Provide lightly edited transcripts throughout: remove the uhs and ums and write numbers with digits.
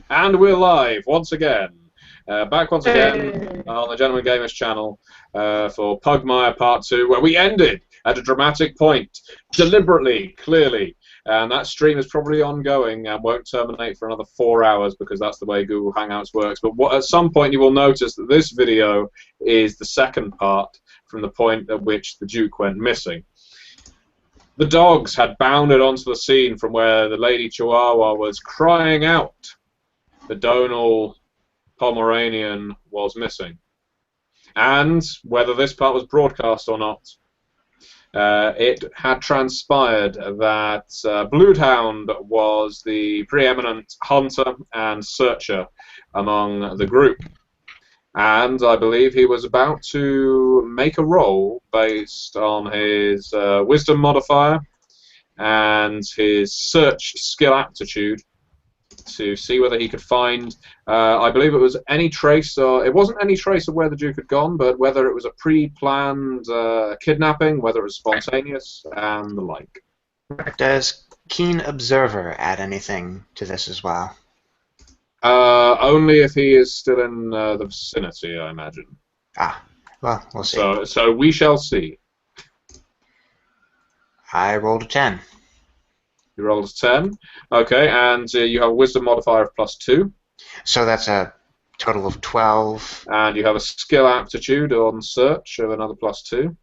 And we're live once again. Back once again Hey. on the Gentleman Gamers channel for Pugmire Part 2, where we ended at a dramatic point, deliberately, clearly. And that stream is probably ongoing and won't terminate for another 4 hours because that's the way Google Hangouts works. But at some point you will notice that this video is the second part from the point at which the Duke went missing. The dogs had bounded onto the scene from where the Lady Chihuahua was crying out. The Donal Pomeranian was missing. And whether this part was broadcast or not, it had transpired that Bloodhound was the preeminent hunter and searcher among the group. And I believe he was about to make a roll based on his wisdom modifier and his search skill aptitude to see whether he could find, I believe it was any trace, or it wasn't any trace of where the Duke had gone, but whether it was a pre-planned kidnapping, whether it was spontaneous, and the like. Does Keen Observer add anything to this as well? Only if he is still in the vicinity, I imagine. Ah, well, we'll see. So we shall see. I rolled a 10. You rolled a 10. Okay, and you have a wisdom modifier of +2. So that's a total of 12. And you have a skill aptitude on search of another +2.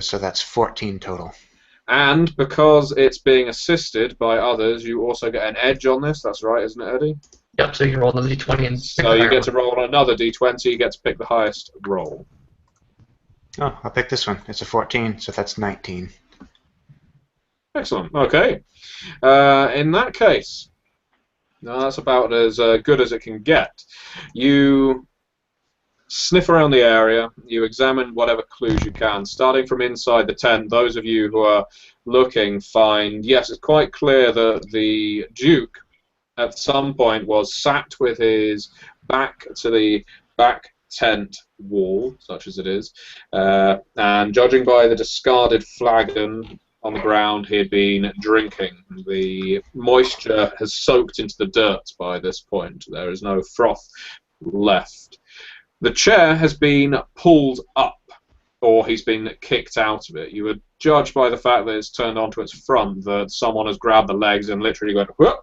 So that's 14 total. And because it's being assisted by others, you also get an edge on this. That's right, isn't it, Eddie? Yep, so you can roll another d20 and So you get to roll another d20. You get to pick the highest roll. Oh, I'll pick this one. It's a 14, so that's 19. Excellent. Okay. In that case, that's about as good as it can get. You sniff around the area. You examine whatever clues you can. Starting from inside the tent, those of you who are looking find, yes, it's quite clear that the Duke at some point was sat with his back to the back tent wall, such as it is, and judging by the discarded flagon on the ground, he had been drinking. The moisture has soaked into the dirt by this point. There is no froth left. The chair has been pulled up, or he's been kicked out of it. You would judge by the fact that it's turned onto its front that someone has grabbed the legs and literally went whoop,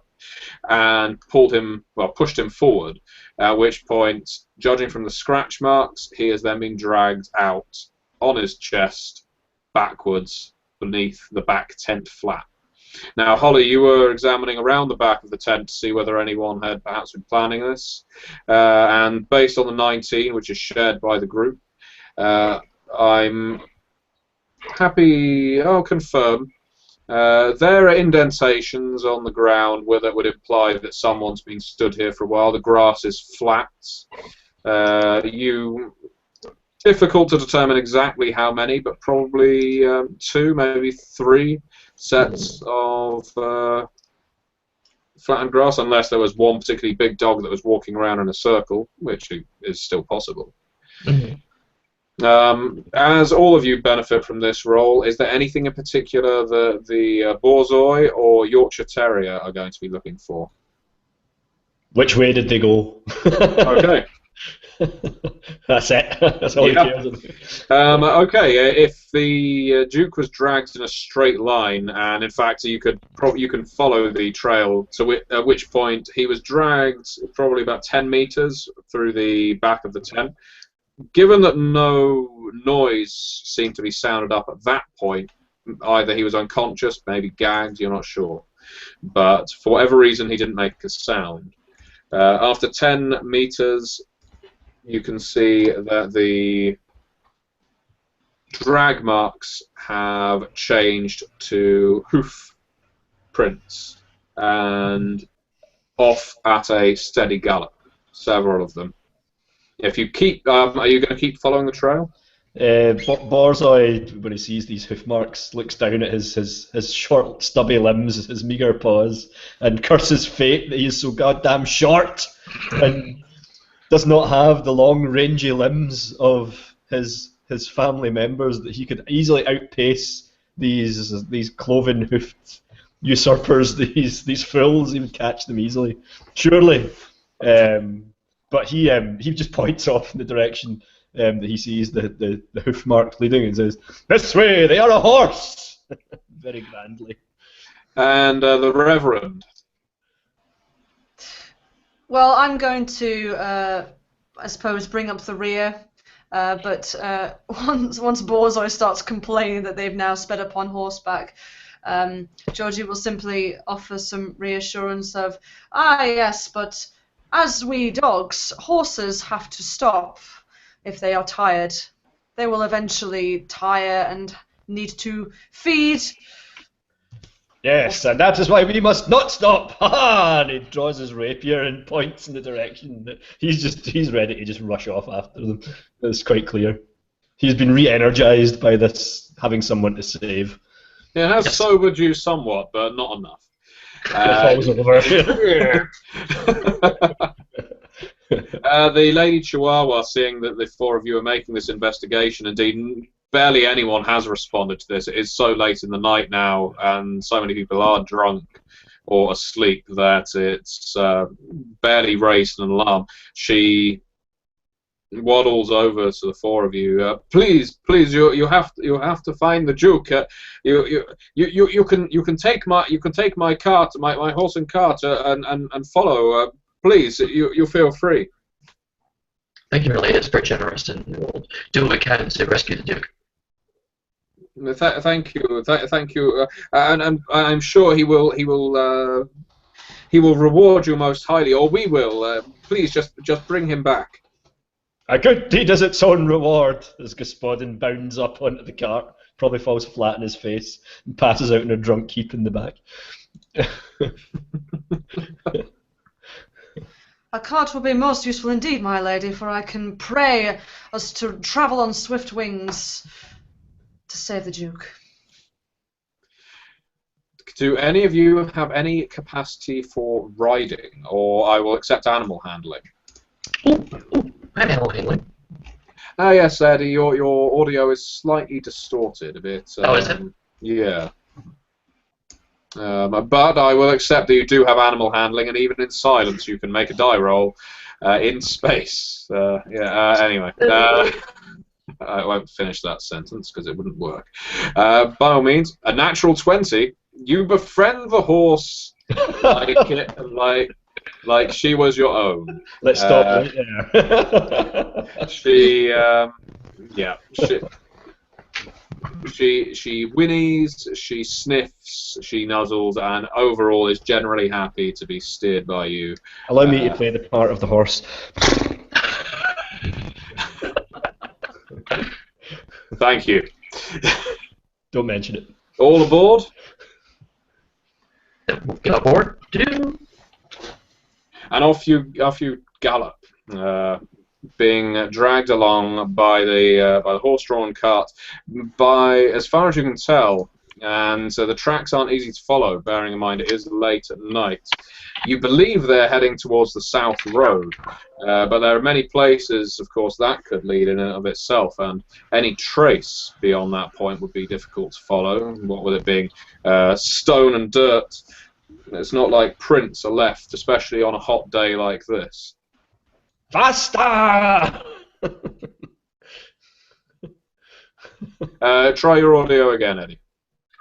and pulled him, well, pushed him forward, at which point, judging from the scratch marks, he has then been dragged out on his chest, backwards, beneath the back tent flap. Now, Holly, you were examining around the back of the tent to see whether anyone had perhaps been planning this, and based on the 19, which is shared by the group, I'm happy, I'll confirm, there are indentations on the ground where that would imply that someone's been stood here for a while. The grass is flat. Difficult to determine exactly how many, but probably 2, maybe 3 sets of flattened grass, unless there was one particularly big dog that was walking around in a circle, which is still possible. Mm-hmm. As all of you benefit from this role, is there anything in particular that the Borzoi or Yorkshire Terrier are going to be looking for? Which way did they go? Okay. That's it. That's all he cares about. Okay, if the Duke was dragged in a straight line, and in fact you can follow the trail, at which point he was dragged probably about 10 meters through the back of the tent. Given that no noise seemed to be sounded up at that point, either he was unconscious, maybe gagged, you're not sure. But for whatever reason, he didn't make a sound. After 10 meters, you can see that the drag marks have changed to hoof prints and off at a steady gallop, several of them. If you keep, are you going to keep following the trail? Borzoi, when he sees these hoof marks, looks down at his short, stubby limbs, his meagre paws, and curses fate that he is so goddamn short and does not have the long, rangy limbs of his family members, that he could easily outpace these cloven-hoofed usurpers, these fools. He would catch them easily, surely. But he just points off in the direction that he sees the hoof marks leading and says, "This way, they are a horse!" Very grandly. And the Reverend. Well, I'm going to, I suppose, bring up the rear. But once Borzoi starts complaining that they've now sped up on horseback, Georgie will simply offer some reassurance of, yes, but as we dogs, horses have to stop if they are tired. They will eventually tire and need to feed. Yes, and that is why we must not stop. Ha ha! And he draws his rapier and points in the direction that he's ready to just rush off after them. It's quite clear. He's been re-energized by this having someone to save. It has sobered you somewhat, but not enough. Falls over. The Lady Chihuahua, seeing that the four of you are making this investigation, indeed barely anyone has responded to this. It is so late in the night now, and so many people are drunk or asleep that it's barely raised an alarm. She waddles over to the four of you. Please, you have to find the Duke. You can take my cart, my horse and cart, and follow. Please, you feel free. Thank you, Milady. It's very generous, and we'll do what we can to rescue the Duke. Thank you, and I'm sure he will reward you most highly, or we will. Please, just bring him back. A good deed has its own reward. As Gospodin bounds up onto the cart, probably falls flat in his face, and passes out in a drunk heap in the back. A cart will be most useful indeed, my lady, for I can pray us to travel on swift wings to save the Duke. Do any of you have any capacity for riding, or I will accept animal handling? I'm animal handling. Ah, yes, Eddie, your audio is slightly distorted a bit. Oh, is it? Yeah. But I will accept that you do have animal handling, and even in silence you can make a die roll in space. Anyway. I won't finish that sentence because it wouldn't work. By all means, a natural 20. You befriend the horse like she was your own. Let's stop right there. She whinnies, she sniffs, she nuzzles, and overall is generally happy to be steered by you. Allow me to play the part of the horse. Thank you. Don't mention it. All aboard? Get aboard. Do. And off you gallop, being dragged along by the horse-drawn cart. As far as you can tell, and so the tracks aren't easy to follow, bearing in mind it is late at night. You believe they're heading towards the South Road, but there are many places, of course, that could lead in and of itself, and any trace beyond that point would be difficult to follow, what with it being stone and dirt. It's not like prints are left, especially on a hot day like this. Faster! Try your audio again, Eddie.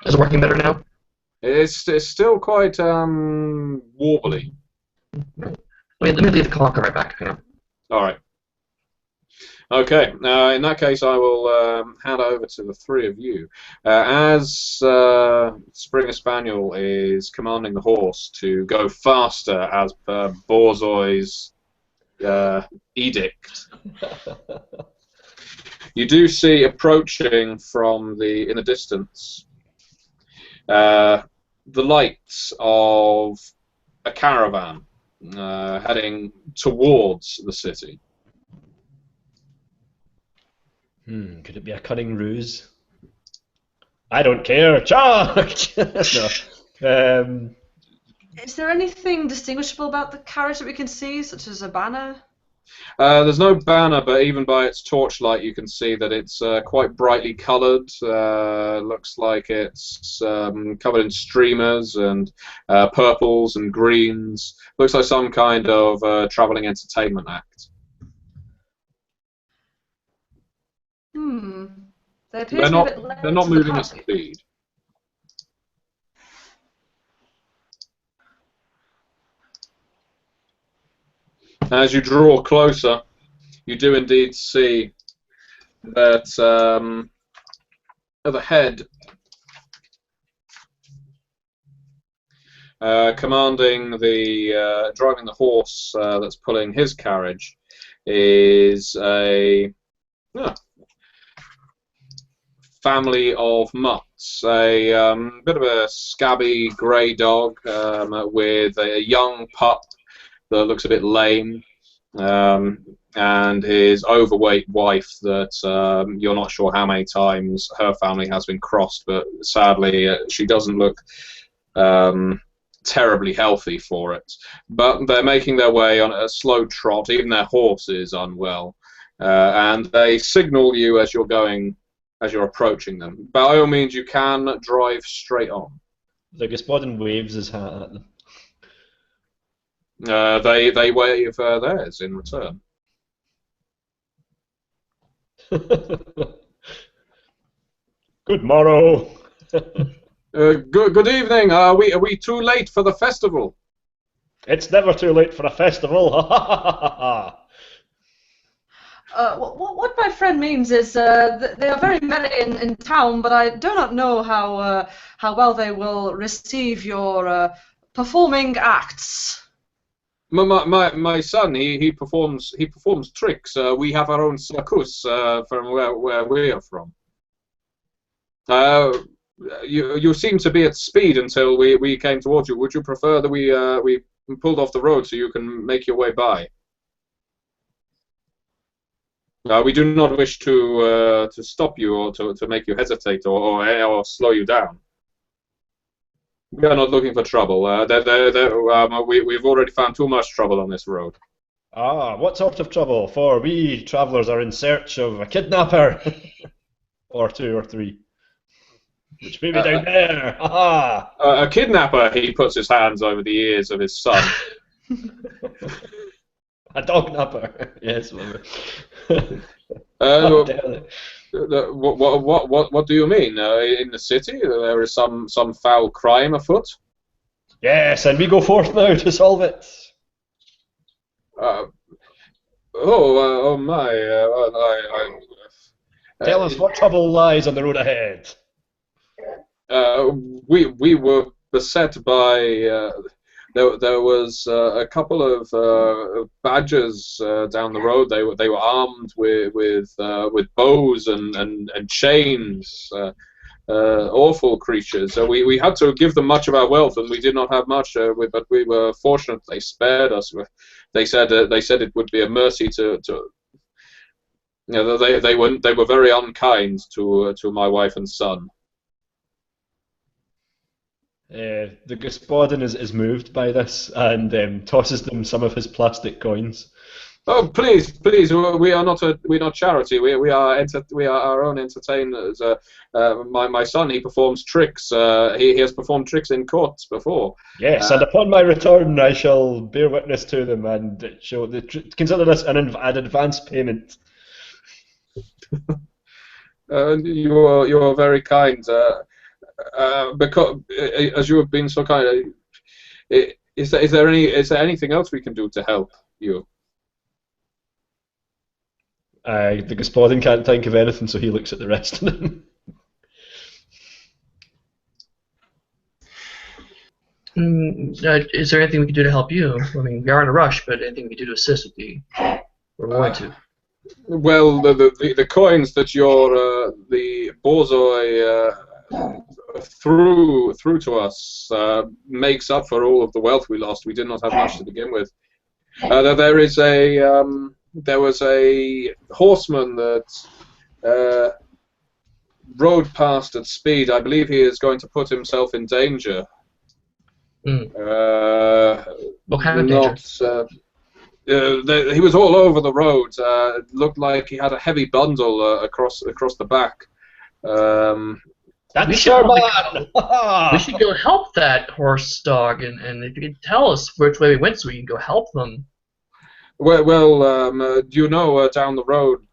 Is it working better now? It's still quite warbly. Let me leave the clock right back. Hang on. All right. Okay. In that case, I will hand over to the three of you. As Springer Spaniel is commanding the horse to go faster as per Borzoi's edict, you do see approaching from in the distance the lights of a caravan heading towards the city. Could it be a cunning ruse? I don't care. Charge! No. Is there anything distinguishable about the carriage that we can see, such as a banner? There's no banner, but even by its torchlight, you can see that it's quite brightly coloured. Looks like it's covered in streamers and purples and greens. Looks like some kind of travelling entertainment act. Hmm. They appear They're to be a not. bit late They're not to the moving at party. speed. As you draw closer, you do indeed see that at the head, commanding the driving the horse that's pulling his carriage, is a family of mutts. A bit of a scabby grey dog with a young pup that looks a bit lame, and his overweight wife that you're not sure how many times her family has been crossed, but sadly she doesn't look terribly healthy for it. But they're making their way on a slow trot. Even their horse is unwell, and they signal you as you're approaching them. By all means, you can drive straight on. The Gospodin waves his hat at them. They wave theirs in return. Good morrow. Good evening. Are we too late for the festival? It's never too late for a festival. Ha ha ha ha ha. What my friend means is they are very merry in town, but I do not know how well they will receive your performing acts. My son, he performs tricks. We have our own circus from where we are from. You seem to be at speed until we came towards you. Would you prefer that we pulled off the road so you can make your way by? We do not wish to stop you or to make you hesitate or slow you down. We are not looking for trouble. We've already found too much trouble on this road. Ah, what sort of trouble? For we travellers are in search of a kidnapper. Or two or three. Which may be down there. Ha ha! A kidnapper, he puts his hands over the ears of his son. A dog napper. Yes, whatever. What do you mean? In the city, there is some foul crime afoot? Yes, and we go forth now to solve it. Oh my! Tell us what trouble lies on the road ahead. We were beset by. There was a couple of badgers down the road. They were armed with bows and chains. Awful creatures. So we had to give them much of our wealth, and we did not have much. But we were fortunate they spared us. They said it would be a mercy to. You know, they were very unkind to my wife and son. The Gospodin is moved by this and tosses them some of his plastic coins. Oh, please! We are not charity. We are our own entertainers. My son, he performs tricks. He has performed tricks in courts before. Yes, and upon my return, I shall bear witness to them and consider this an advance payment. You are very kind. Because as you have been so kind, is there anything else we can do to help you? The Gospodin can't think of anything, so he looks at the rest of them. Is there anything we can do to help you? I mean, we are in a rush, but anything we can do to assist would be we're going to. Well, the coins that the Borzoi threw to us makes up for all of the wealth we lost. We did not have much to begin with. There was a horseman that rode past at speed. I believe he is going to put himself in danger. What kind of danger? He was all over the road. It looked like he had a heavy bundle across the back. We That's should our probably man! We should go help that horse dog, and if you could tell us which way we went so we can go help them. Well, do you know down the road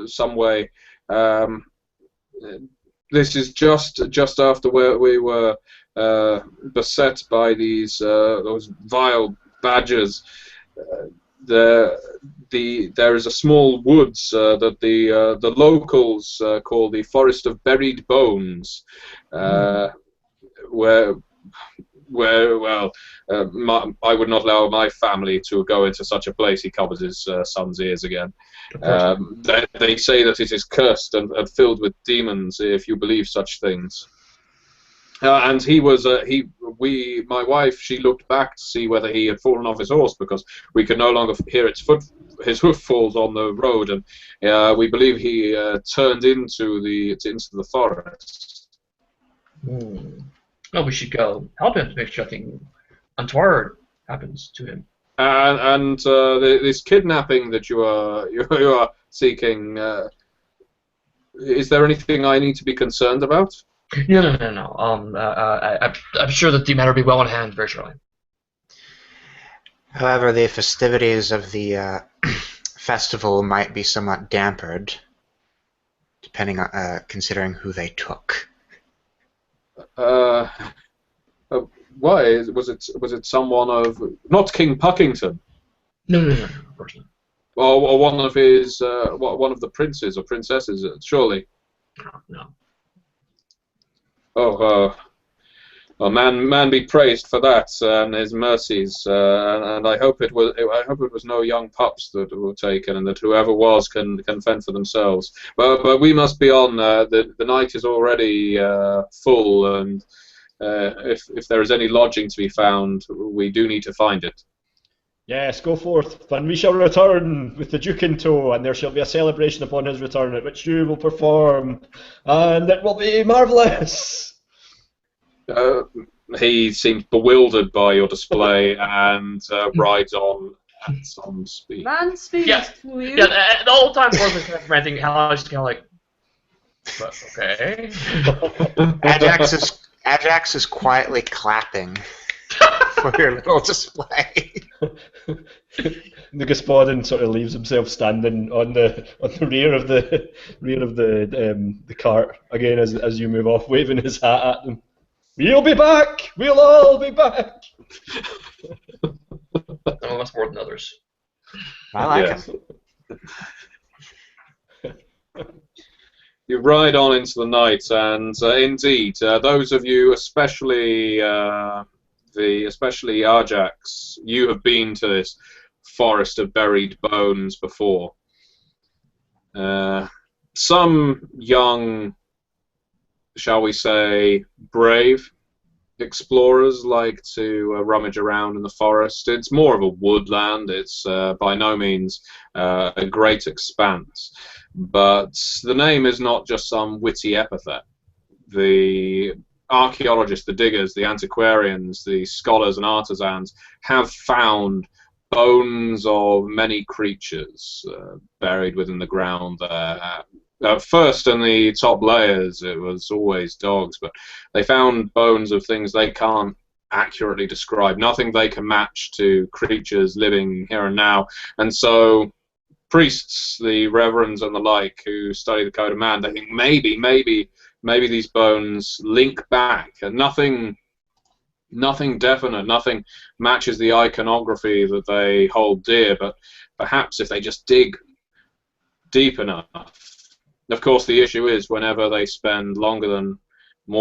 some way? Um, this is just after where we were beset by those vile badgers. There is a small woods that the locals call the Forest of Buried Bones, where I would not allow my family to go into such a place. He covers his son's ears again. They say that it is cursed and filled with demons, if you believe such things. And my wife, she looked back to see whether he had fallen off his horse because we could no longer hear his hoof falls on the road, and we believe he turned into the forest. Well, we should go help him to make sure nothing untoward happens to him. And this kidnapping that you are seeking, is there anything I need to be concerned about? No. I'm sure that the matter will be well in hand very shortly. However, the festivities of the festival might be somewhat dampered, depending on considering who they took. Why was it someone of not King Puckington? No, of course not. Or one of his one of the princes or princesses? Surely. No. Oh, well, man be praised for that and his mercies. And I hope it was no young pups that were taken, and that whoever was can fend for themselves. But we must be on. The night is already full, and if there is any lodging to be found, we do need to find it. Yes, go forth, and we shall return with the Duke in tow, and there shall be a celebration upon his return at which you will perform, and it will be marvellous. He seems bewildered by your display and rides on at some speed. Man speed. Yeah, Will you? yeah. The whole time Borg was kind of ranting, Hal's just kind of like, but okay. Ajax is quietly clapping for your little display. The Gospodin sort of leaves himself standing on the rear of the cart again as you move off, waving his hat at them. We'll be back. We'll all be back. Some of us more than others. I like him. You ride on into the night, and indeed, those of you, especially Ajax, you have been to this forest of buried bones before. Some young, shall we say, brave explorers like to rummage around in the forest. It's more of a woodland. It's by no means a great expanse. But the name is not just some witty epithet. The archaeologists, the diggers, the antiquarians, the scholars and artisans have found bones of many creatures buried within the ground there. First, in the top layers, it was always dogs, but they found bones of things they can't accurately describe, nothing they can match to creatures living here and now. And so priests, the reverends and the like, who study the code of man, they think maybe these bones link back, and nothing definite, nothing matches the iconography that they hold dear, but perhaps if they just dig deep enough. Of course, the issue is whenever they spend more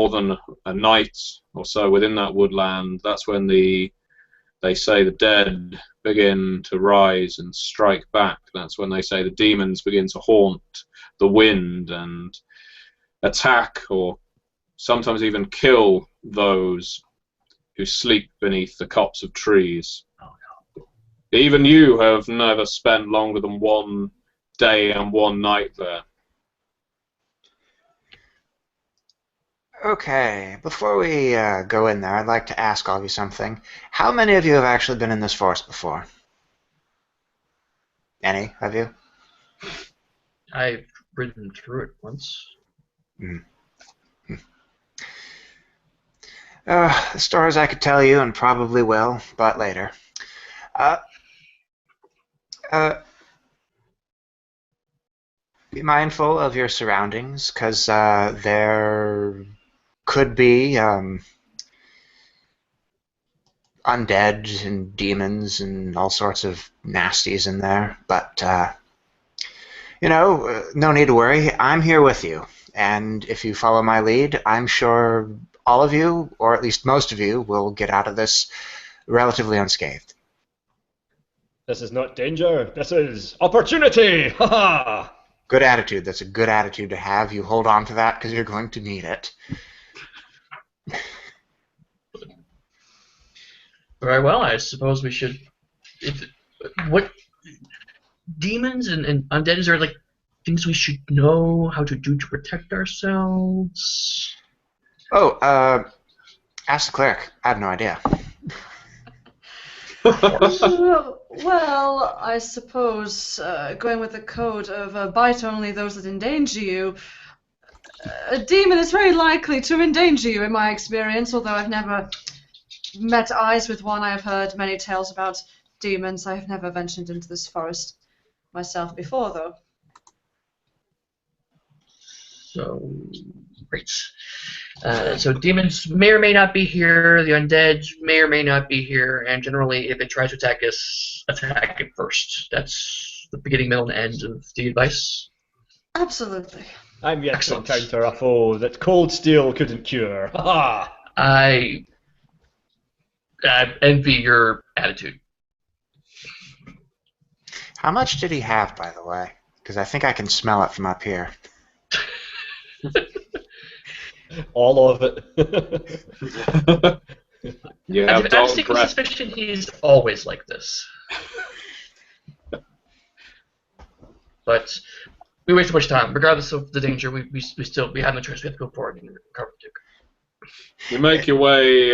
than a night or so within that woodland, that's when they say the dead begin to rise and strike back. That's when they say the demons begin to haunt the wind and attack or sometimes even kill those who sleep beneath the copse of trees. Even you have never spent longer than one day and one night there. Okay, before we go in there, I'd like to ask all of you something. How many of you have actually been in this forest before? Any of you? I've ridden through it once. Stories I could tell you, and probably will, but later. Uh, be mindful of your surroundings, because there could be undead and demons and all sorts of nasties in there. But, no need to worry. I'm here with you. And if you follow my lead, I'm sure all of you, or at least most of you, will get out of this relatively unscathed. This is not danger. This is opportunity. Ha ha! Good attitude. That's a good attitude to have. You hold on to that because you're going to need it. Very well, I suppose we should. What demons and undead? Is there like things we should know how to do to protect ourselves? Oh, ask the cleric. I have no idea. Well, I suppose going with the code of bite only those that endanger you, a demon is very likely to endanger you in my experience, although I've never met eyes with one. I have heard many tales about demons. I have never ventured into this forest myself before, though. So, great. So demons may or may not be here, the undead may or may not be here, and generally if it tries to attack us, attack it first. That's the beginning, middle, and end of the advice. Absolutely. I'm yet Excellent. to encounter a foe that cold steel couldn't cure. Ha ha! I envy your attitude. How much did he have, by the way? Because I think I can smell it from up here. All of it. You I have have dog a breath. suspicion he's always like this. But we waste too much time. Regardless of the danger, we have no choice. We have to go forward and recover Duke. You make your way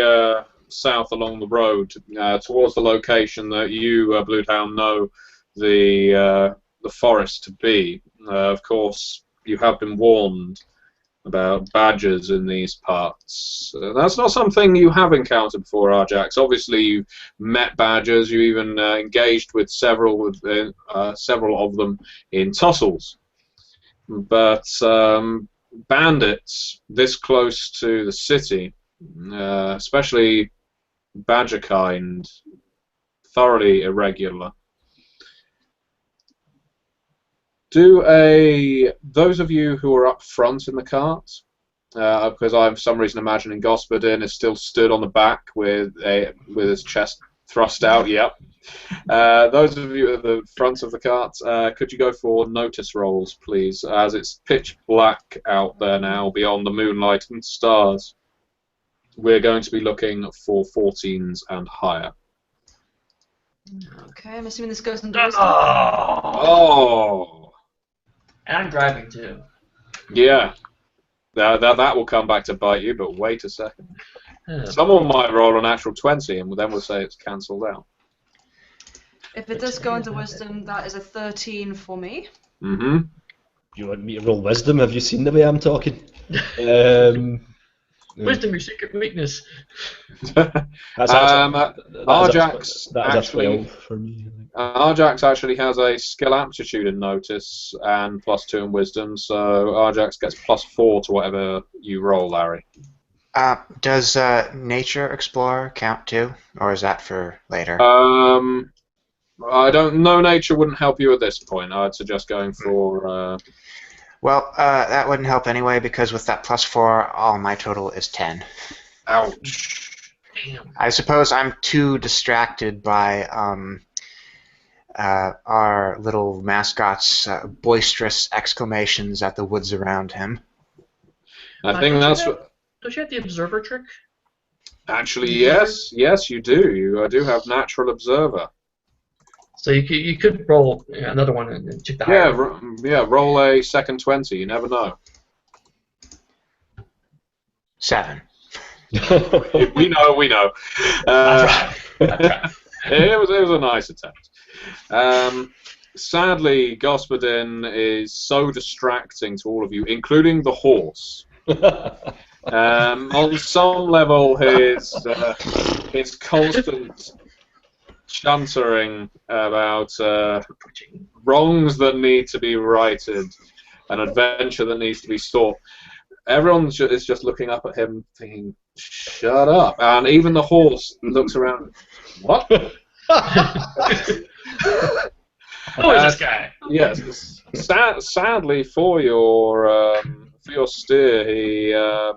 south along the road towards the location that you, Bloodhound, know the forest to be. Of course, you have been warned about badgers in these parts. That's not something you have encountered before, Arjax. Obviously, you've met badgers. You even engaged with several of them in tussles. But bandits this close to the city, especially badger kind, thoroughly irregular. Those of you who are up front in the cart, because I, for some reason, imagining Gospodin is still stood on the back with his chest thrust out. Yep. Those of you at the front of the cart, could you go for notice rolls, please? As it's pitch black out there now, beyond the moonlight and stars. We're going to be looking for 14s and higher. Okay, I'm assuming this goes into wisdom. Oh. And I'm driving too. Yeah. That will come back to bite you, but wait a second. Oh. Someone might roll a natural 20, and then we'll say it's cancelled out. If it does go into wisdom, that is a 13 for me. Mm-hmm. You want me to roll wisdom? Have you seen the way I'm talking? Wisdom, your secret weakness. That's actually, Arjax that is a actually 12 for me. Arjax actually has a skill aptitude in notice and +2 in wisdom, so Arjax gets +4 to whatever you roll, Larry. Does Nature Explorer count too, or is that for later? I don't know. Nature wouldn't help you at this point. I'd suggest going for. Well, that wouldn't help anyway, because with that +4, all my total is 10. Ouch. Damn. I suppose I'm too distracted by our little mascot's boisterous exclamations at the woods around him. I think that's what. Don't you have the observer trick? Actually, yes, you do. You do have natural observer. So you could roll another one and check the Yeah, higher. roll a second 20. You never know. 7. We know. I tried. It was a nice attempt. Sadly, Gospodin is so distracting to all of you, including the horse. On some level, his constant chuntering about wrongs that need to be righted, an adventure that needs to be sought. Everyone is just looking up at him, thinking, "Shut up!" And even the horse looks around. What? Who is this guy? Yes. Sadly for your steer,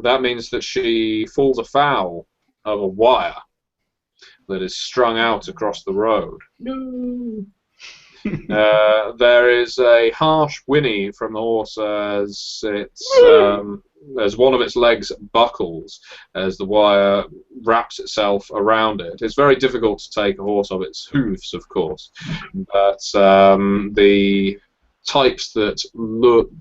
that means that she falls afoul of a wire that is strung out across the road. No. There is a harsh whinny from the horse as one of its legs buckles as the wire wraps itself around it. It's very difficult to take a horse off its hooves, of course, but the types that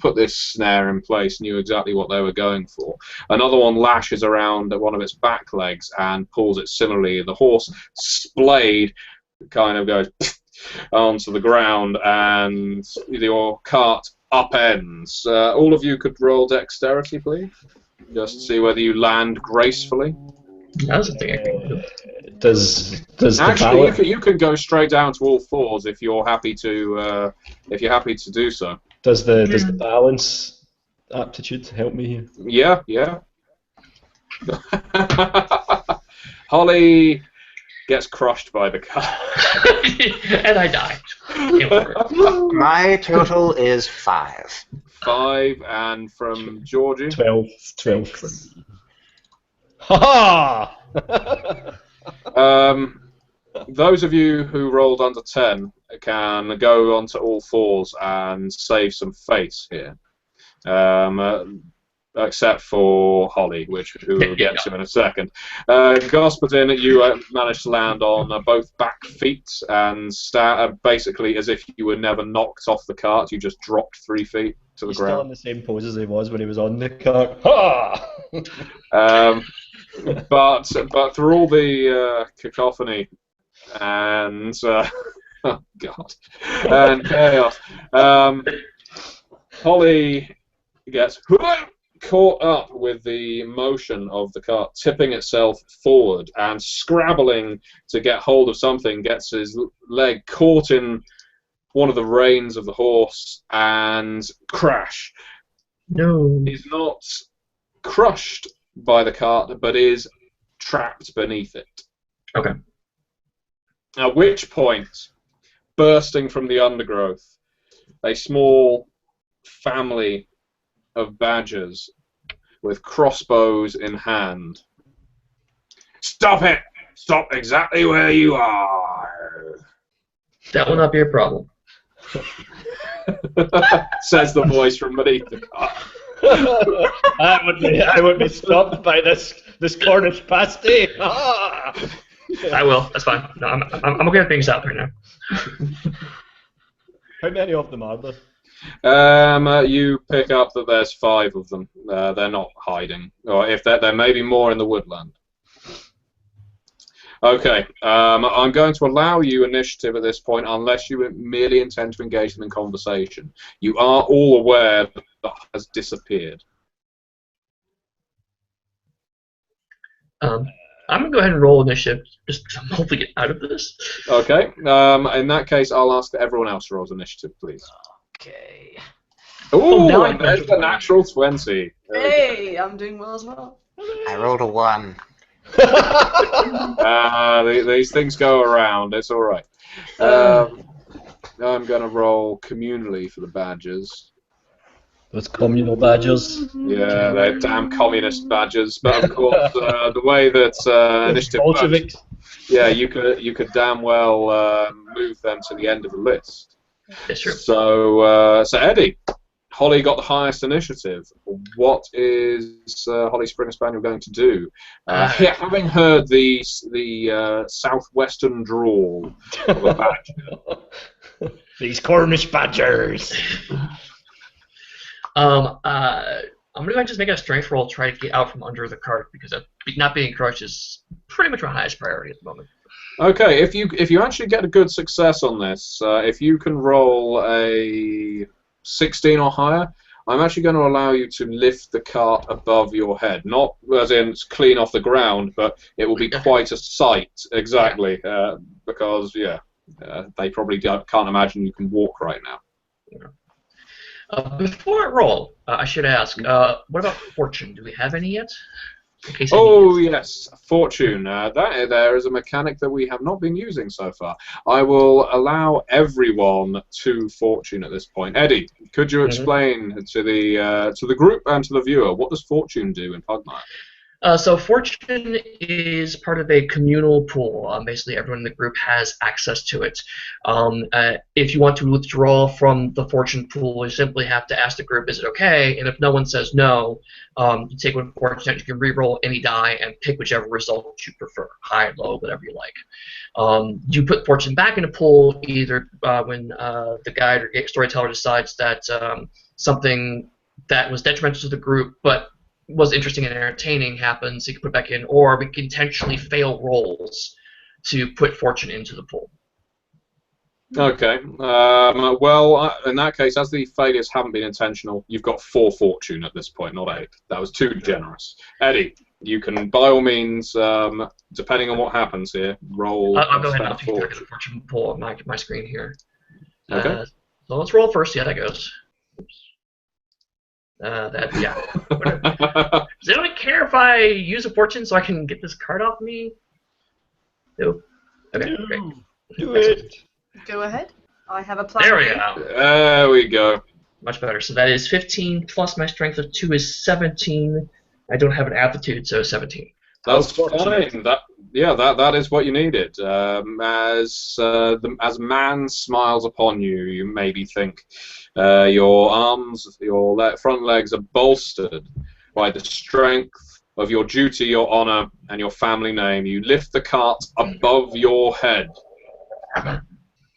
put this snare in place knew exactly what they were going for. Another one lashes around one of its back legs and pulls it similarly. The horse splayed kind of goes onto the ground, and your cart upends. All of you could roll dexterity, please. Just to see whether you land gracefully. That's a thing I can do. Does Actually, the you can go straight down to all fours if you're happy to do so. does the balance aptitude help me here? Yeah. Holly gets crushed by the car. And I die. My total is 5. 5, and from Georgie? 12 for me. Ha ha! Those of you who rolled under 10 can go onto all fours and save some face here. Except for Holly, who we'll get to in a second. Gospodin, you managed to land on both back feet and basically as if you were never knocked off the cart, you just dropped 3 feet to the He's still in ground. the same pose as he was when he was on the cart. Ha! But through all the cacophony and oh god and chaos, Holly gets caught up with the motion of the cart, tipping itself forward and scrabbling to get hold of something, gets his leg caught in one of the reins of the horse and crash. No. He's not crushed by the cart, but is trapped beneath it. Okay. At which point, bursting from the undergrowth, a small family of badgers with crossbows in hand. Stop it! Stop exactly where you are! That will not be a problem. Says the voice from beneath the car. I would be stopped by this Cornish pasty. Ah! I will. That's fine. No, I'm okay with being stopped right now. How many of them are there? You pick up that there's 5 of them. They're not hiding, or if there may be more in the woodland. Okay, I'm going to allow you initiative at this point, unless you merely intend to engage them in conversation. You are all aware that that has disappeared. I'm going to go ahead and roll initiative, just because I'm hoping to get out of this. Okay, in that case, I'll ask that everyone else rolls initiative, please. Okay. Ooh, now and there's the natural 20. Hey, I'm doing well as well. I rolled a 1. These things go around, it's alright. I'm going to roll communally for the badgers. Those communal badgers. Yeah, they're damn communist badgers. But of course, the way that initiative works, Bolsheviks. yeah, you could damn well move them to the end of the list. Yes, sure. So Eddie, Holly got the highest initiative. What is Holly Springer Spaniel going to do? Having heard the southwestern drawl of a badger. These Cornish badgers. I'm gonna just make a strength roll, try to get out from under the cart, because not being crushed is pretty much my highest priority at the moment. Okay, if you actually get a good success on this, if you can roll a 16 or higher, I'm actually going to allow you to lift the cart above your head. Not as in it's clean off the ground, but it will be quite a sight, exactly, because, yeah, they probably can't imagine you can walk right now. Before I roll, I should ask, what about fortune? Do we have any yet? In case I need Oh, it. yes, fortune. That there is a mechanic that we have not been using so far. I will allow everyone 2 fortune at this point. Eddie, could you explain to the group and to the viewer what does fortune do in Pugmire? So fortune is part of a communal pool. Basically, everyone in the group has access to it. If you want to withdraw from the fortune pool, you simply have to ask the group, "Is it okay?" And if no one says no, you take one fortune. You can re-roll any die and pick whichever result you prefer, high, low, whatever you like. You put fortune back in the pool either when the guide or storyteller decides that something that was detrimental to the group, but was interesting and entertaining happens, you can put back in, or we can intentionally fail rolls to put fortune into the pool. Okay. Well, in that case, as the failures haven't been intentional, you've got 4 fortune at this point, not 8. That was too generous. Eddie, you can, by all means, depending on what happens here, roll. I'll go ahead and I'll take the fortune pool on my screen here. Okay. So let's roll first. Yeah, that goes. Oops. Yeah. Does anyone care if I use a fortune so I can get this card off me? No. Okay, great. Do it. Go ahead. I have a plan. There we go. There we go. Much better. So that is 15 plus my strength of 2 is 17. I don't have an aptitude, so 17. That's fine. That is what you needed. As man smiles upon you, you maybe think your arms, your front legs are bolstered by the strength of your duty, your honor, and your family name. You lift the cart above your head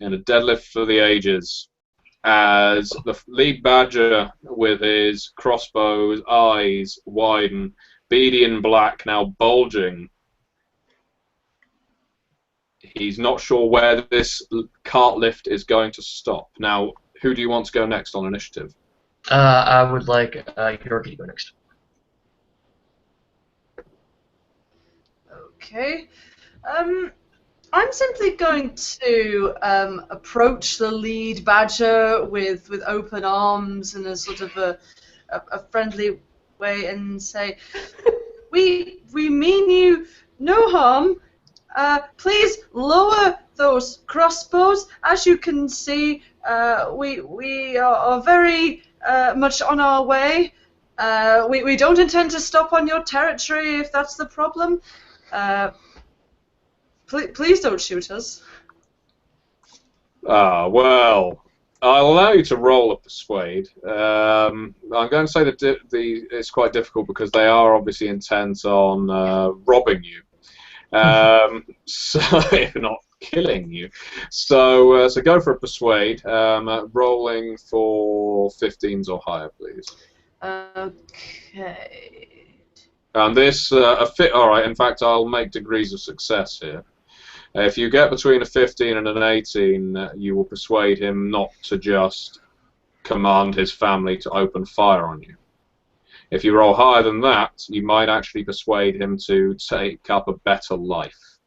in a deadlift for the ages. As the lead badger, with his crossbow's eyes widen, beady and black, now bulging. He's not sure where this cart lift is going to stop. Now, who do you want to go next on initiative? I would like Yorkie to go next. Okay. I'm simply going to approach the lead badger with open arms and a sort of a friendly way and say, we mean you no harm. Please lower those crossbows. As you can see, we are very much on our way. We don't intend to stop on your territory if that's the problem. Please don't shoot us. Well, I'll allow you to roll a persuade. I'm going to say that it's quite difficult because they are obviously intent on robbing you. So if not killing you. So go for a persuade. Rolling for 15s or higher, please. Okay. And this all right. In fact, I'll make degrees of success here. If you get between a 15 and an 18, you will persuade him not to just command his family to open fire on you. If you roll higher than that, you might actually persuade him to take up a better life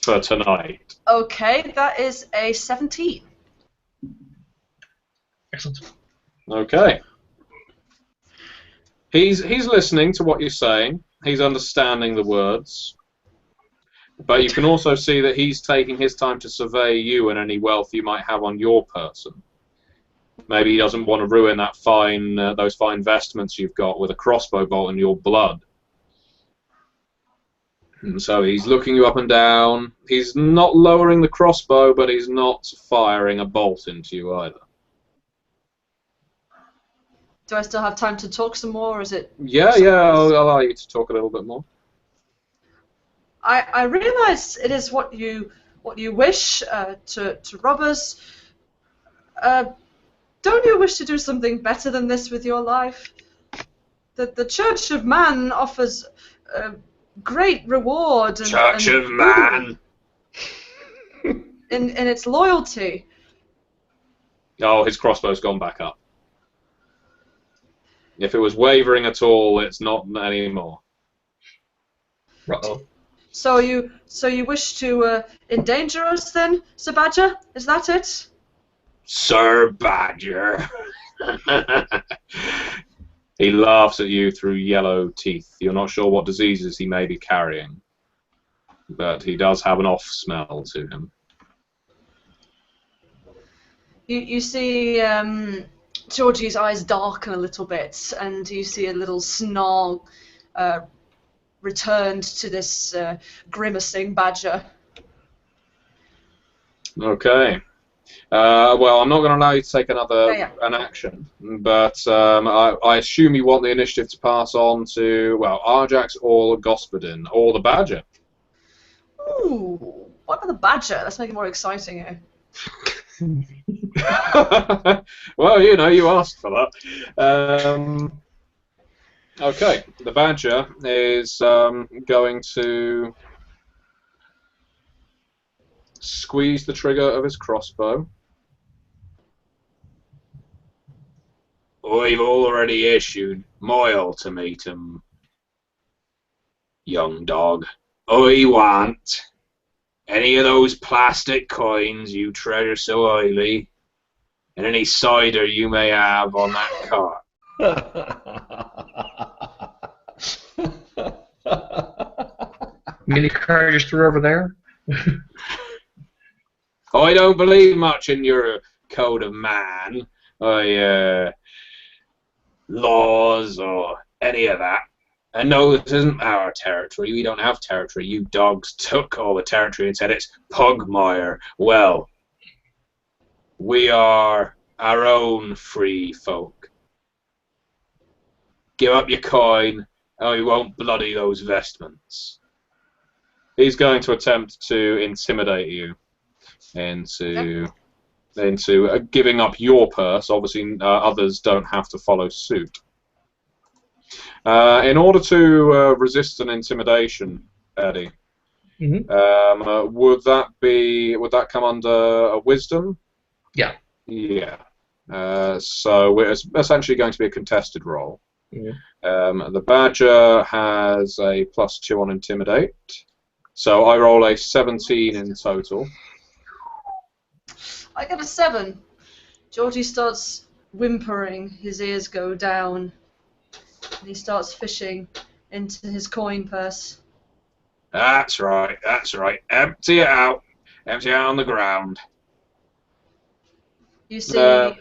for tonight. Okay, that is a 17. Excellent. Okay. He's listening to what you're saying. He's understanding the words. But you can also see that he's taking his time to survey you and any wealth you might have on your person. Maybe he doesn't want to ruin that those fine vestments you've got with a crossbow bolt in your blood. And so he's looking you up and down. He's not lowering the crossbow, but he's not firing a bolt into you either. Do I still have time to talk some more, or is it... Yeah, I'll allow you to talk a little bit more. I realise it is what you wish to rob us. Don't you wish to do something better than this with your life? The Church of Man offers great reward Church and of Man. in its loyalty. Oh, his crossbow's gone back up. If it was wavering at all, it's not anymore. Uh-oh. So you wish to endanger us then, Sir Badger? Is that it? Sir Badger. He laughs at you through yellow teeth. You're not sure what diseases he may be carrying, but he does have an off smell to him. You see Georgie's eyes darken a little bit, and you see a little snarl returned to this grimacing badger. Okay. Well, I'm not going to allow you to take an action, but I assume you want the initiative to pass on to, well, Arjax or Gospodin, or the Badger. Ooh, what about the badger? Let's make it more exciting here. Well, you know, you asked for that. Okay, the Badger is going to squeeze the trigger of his crossbow. I've already issued my ultimatum, young dog. I want any of those plastic coins you treasure so highly, and any cider you may have on that cart. Mini car just threw over there. I don't believe much in your code of man, laws or any of that. And no, this isn't our territory. We don't have territory. You dogs took all the territory and said it's Pugmire. Well, we are our own free folk. Give up your coin, and we won't bloody those vestments. He's going to attempt to intimidate you into giving up your purse. Obviously, others don't have to follow suit. In order to resist an intimidation, Eddie, would that come under a wisdom? Yeah. Yeah. So it's essentially going to be a contested roll. The Badger has a +2 on Intimidate, so I roll a 17 in total. I get a 7. Georgie starts whimpering, his ears go down, and he starts fishing into his coin purse. That's right, that's right. Empty it out. Empty it out on the ground. You see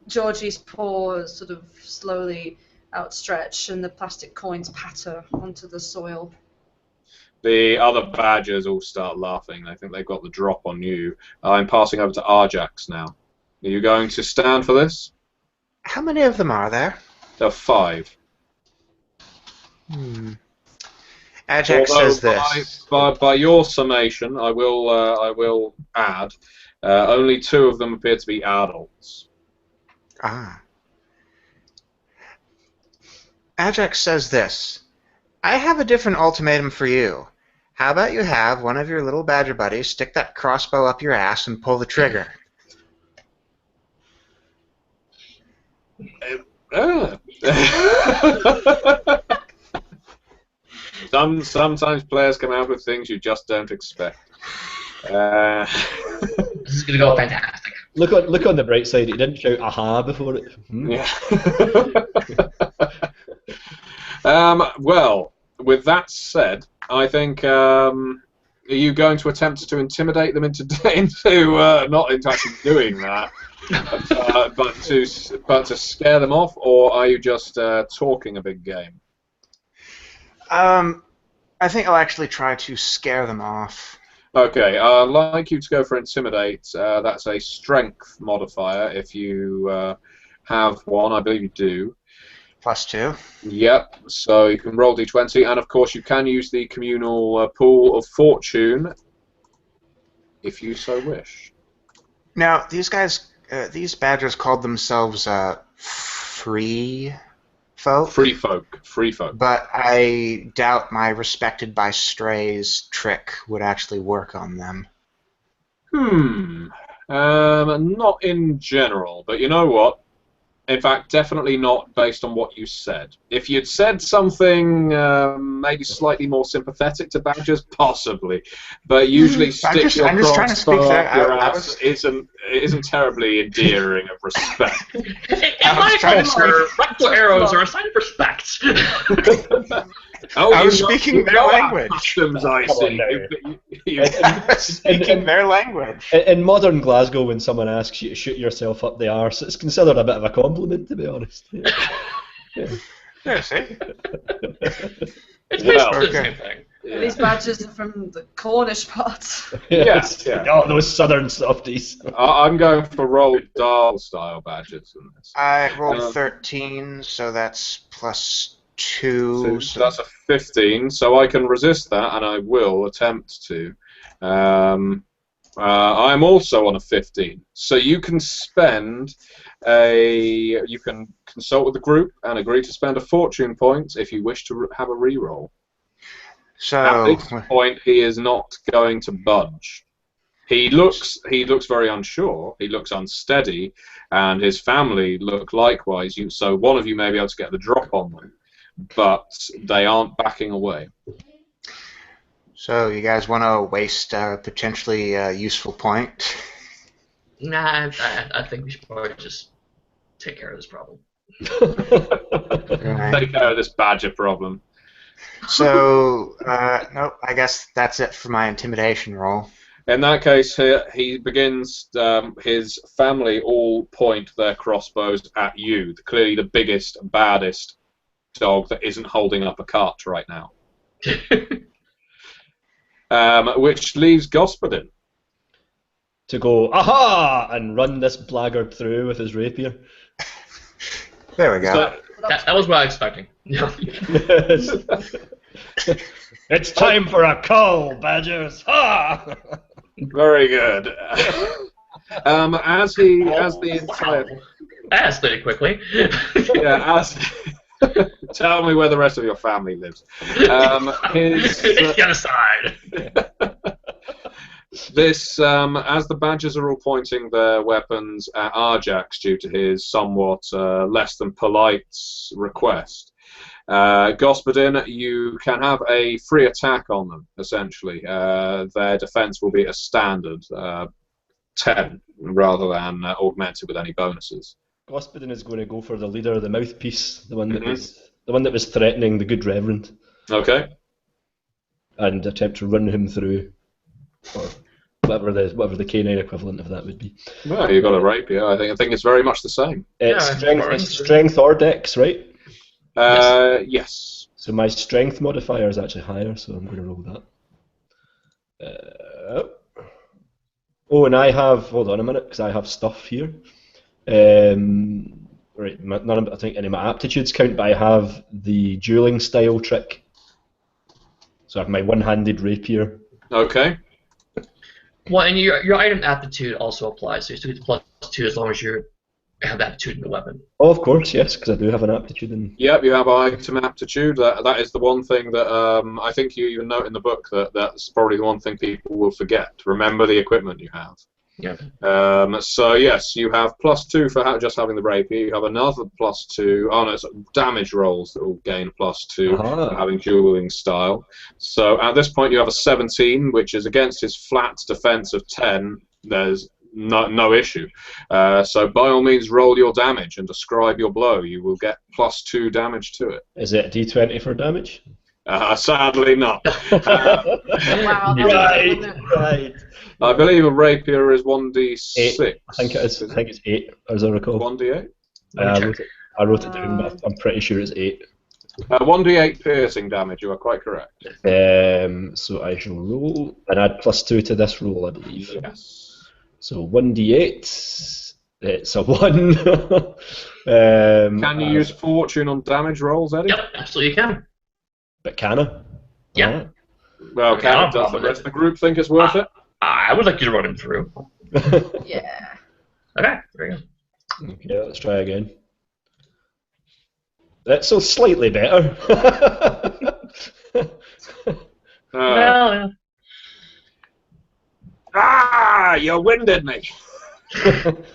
Georgie's paws sort of slowly outstretch, and the plastic coins patter onto the soil. The other Badgers all start laughing. They think they've got the drop on you. I'm passing over to Arjax now. Are you going to stand for this? How many of them are there? There are 5. Ajax says this. By your summation, I will add, only 2 of them appear to be adults. Ah. Ajax says this. I have a different ultimatum for you. How about you have one of your little badger buddies stick that crossbow up your ass and pull the trigger? Sometimes players come out with things you just don't expect. This is gonna go fantastic. Look on the bright side. He didn't shout "aha" before it. Yeah. Well, with that said, I think are you going to attempt to intimidate them into not into actually doing that, but to scare them off, or are you just talking a big game? I think I'll actually try to scare them off. Okay, I'd like you to go for intimidate. That's a strength modifier if you have one. I believe you do. +2. Yep, so you can roll d20, and of course you can use the communal pool of fortune if you so wish. Now, these guys, these badgers called themselves free folk. Free folk. But I doubt my respected by strays trick would actually work on them. Not in general, but you know what? In fact, definitely not based on what you said. If you'd said something maybe slightly more sympathetic to badgers, possibly. But usually stick your I'm just trying to speak crossbow there. up your ass isn't terribly endearing of respect. In my culture, rectal arrows are a sign of respect. Oh, I was speaking their language. Customs, I Come on see. now. Speaking their language. In modern Glasgow, when someone asks you to shoot yourself up the arse, it's considered a bit of a compliment, to be honest. Yeah. Yeah, see? It's basically the okay. same thing. These badgers are from the Cornish parts. Yes, yeah. Oh, those southern softies. I'm going for Roald Dahl style badges in this. I rolled 13, so that's plus 2. So that's a 15, so I can resist that, and I will attempt to. I'm also on a 15, so you can you can consult with the group and agree to spend a fortune point if you wish to have a reroll. So At this point, he is not going to budge. He looks very unsure. He looks unsteady, and his family look likewise. So one of you may be able to get the drop on them, but they aren't backing away. So you guys want to waste a potentially useful point? Nah, I think we should probably just take care of this problem. Right. Take care of this badger problem. So, nope, I guess that's it for my intimidation roll. In that case, he begins. His family all point their crossbows at you. Clearly, the biggest, baddest dog that isn't holding up a cart right now. Which leaves Gospodin. To go, aha! And run this blackguard through with his rapier. There we go. So, That was what I was expecting. It's time for a call, badgers! Ha! very good. As the entire That escalated quickly. tell me where the rest of your family lives. It's genocide. As the badgers are all pointing their weapons at Arjax due to his somewhat less than polite request, Gospodin, you can have a free attack on them, essentially. Their defense will be a standard 10 rather than augmented with any bonuses. Gospodin is going to go for the leader, the mouthpiece, the one that was threatening the good reverend, Okay. and attempt to run him through, or whatever the canine equivalent of that would be. Well, you got a rapier. I think it's very much the same. It's Yeah, strength or dex, right? Yes. So my strength modifier is actually higher, so I'm going to roll that. Oh, and I have. Hold on a minute, because I have stuff here. Right, I think any of my aptitudes count, but I have the dueling style trick. So I have my one-handed rapier. Okay. Well, and your item aptitude also applies, so you still get the +2 as long as you have aptitude in the weapon. Oh, of course, yes, because I do have an aptitude in. Yep, you have item aptitude. That is the one thing that I think you even note in the book that's probably the one thing people will forget. Remember the equipment you have. Yeah. So yes, you have +2 for just having the rapier. You have another +2. Oh no, it's damage rolls that will gain +2 for having dueling style. So at this point, you have a 17, which is against his flat defense of 10. There's no issue. So by all means, roll your damage and describe your blow. You will get +2 damage to it. Is it a d20 for damage? Sadly not. Wow, Right. I believe a rapier is 1d6. 8. I think it is. I think it's 8, as I recall. 1d8? I wrote it down, but I'm pretty sure it's 8. 1d8 piercing damage, you are quite correct. So I shall roll and add +2 to this roll, I believe. Yes. So 1d8. It's a 1. Can you use fortune on damage rolls, Eddie? Yep, absolutely you can. But can I? Yeah. Alright. Well, can it? Does the rest of the group think it's worth it? I would like you to run him through. Yeah. Okay, there you go. Okay, let's try again. That's so slightly better. Uh, you winded me.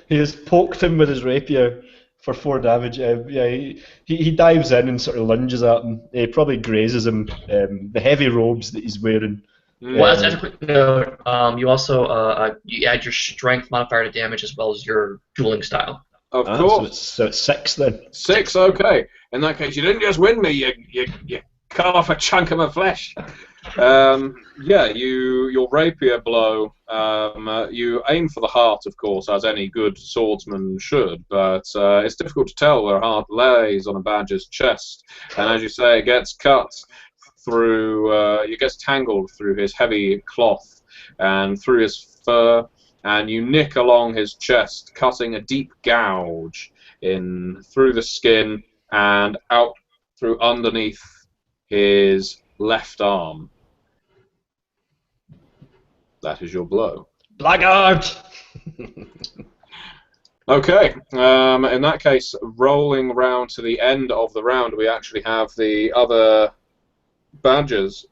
He has poked him with his rapier for 4 damage. Yeah, he dives in and sort of lunges at him. He probably grazes him. The heavy robes that he's wearing. Well, as a quick note, you also you add your strength modifier to damage as well as your dueling style. Of So course. it's 6 then. 6, okay. In that case, you didn't just win me, you cut off a chunk of my flesh. Yeah, your rapier blow, you aim for the heart, of course, as any good swordsman should, but it's difficult to tell where a heart lays on a badger's chest. And as you say, it gets cut through, it gets tangled through his heavy cloth and through his fur, and you nick along his chest, cutting a deep gouge through the skin and out through underneath his left arm. That is your blow. Blackguard! Okay, in that case, rolling round to the end of the round, we actually have the other badgers.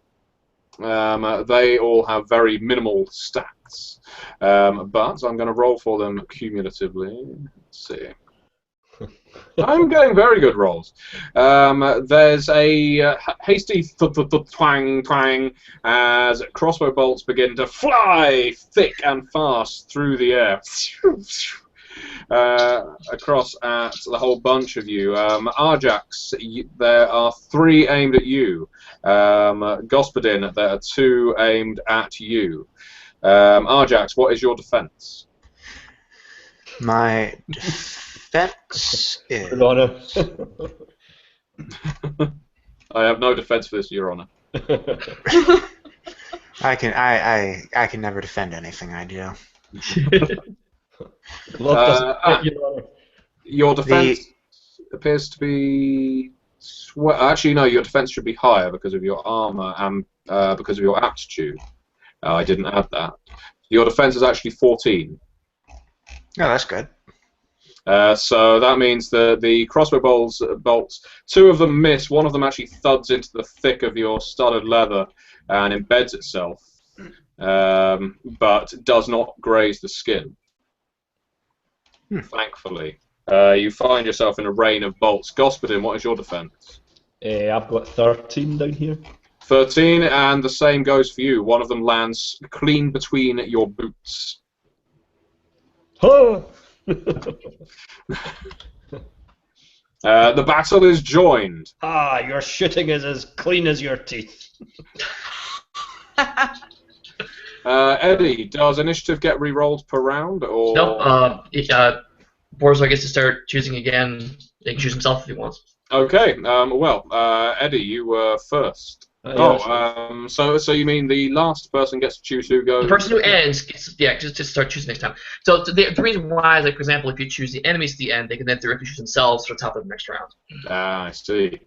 They all have very minimal stats, but I'm going to roll for them cumulatively. Let's see. I'm getting very good rolls. There's a hasty twang twang as crossbow bolts begin to fly thick and fast through the air. Across at the whole bunch of you. Arjax, there are 3 aimed at you. Gospodin, there are 2 aimed at you. Arjax, what is your defense? My defense is... Your Honor. I have no defense for this, Your Honor. I can never defend anything I do. Your Honor. Your defense appears to be... Actually, no, your defense should be higher because of your armor and because of your aptitude. I didn't add that. Your defense is actually 14. Oh, that's good. So that means that the crossbow bolts, 2 of them miss, 1 of them actually thuds into the thick of your studded leather and embeds itself, but does not graze the skin. Thankfully. You find yourself in a rain of bolts. Gospodin, what is your defense? I've got 13 down here. 13, and the same goes for you. 1 of them lands clean between your boots. Huh! The battle is joined. Your shooting is as clean as your teeth. Eddie, does initiative get re-rolled per round? Or... Nope. Borzoi gets to start choosing again. He can choose himself if he wants. Okay. Eddie, you were first. So you mean the last person gets to choose who goes? The person who ends gets, just to start choosing next time. So the reason why is, like, for example, if you choose the enemies at the end, they can then theoretically choose themselves for the top of the next round. I see.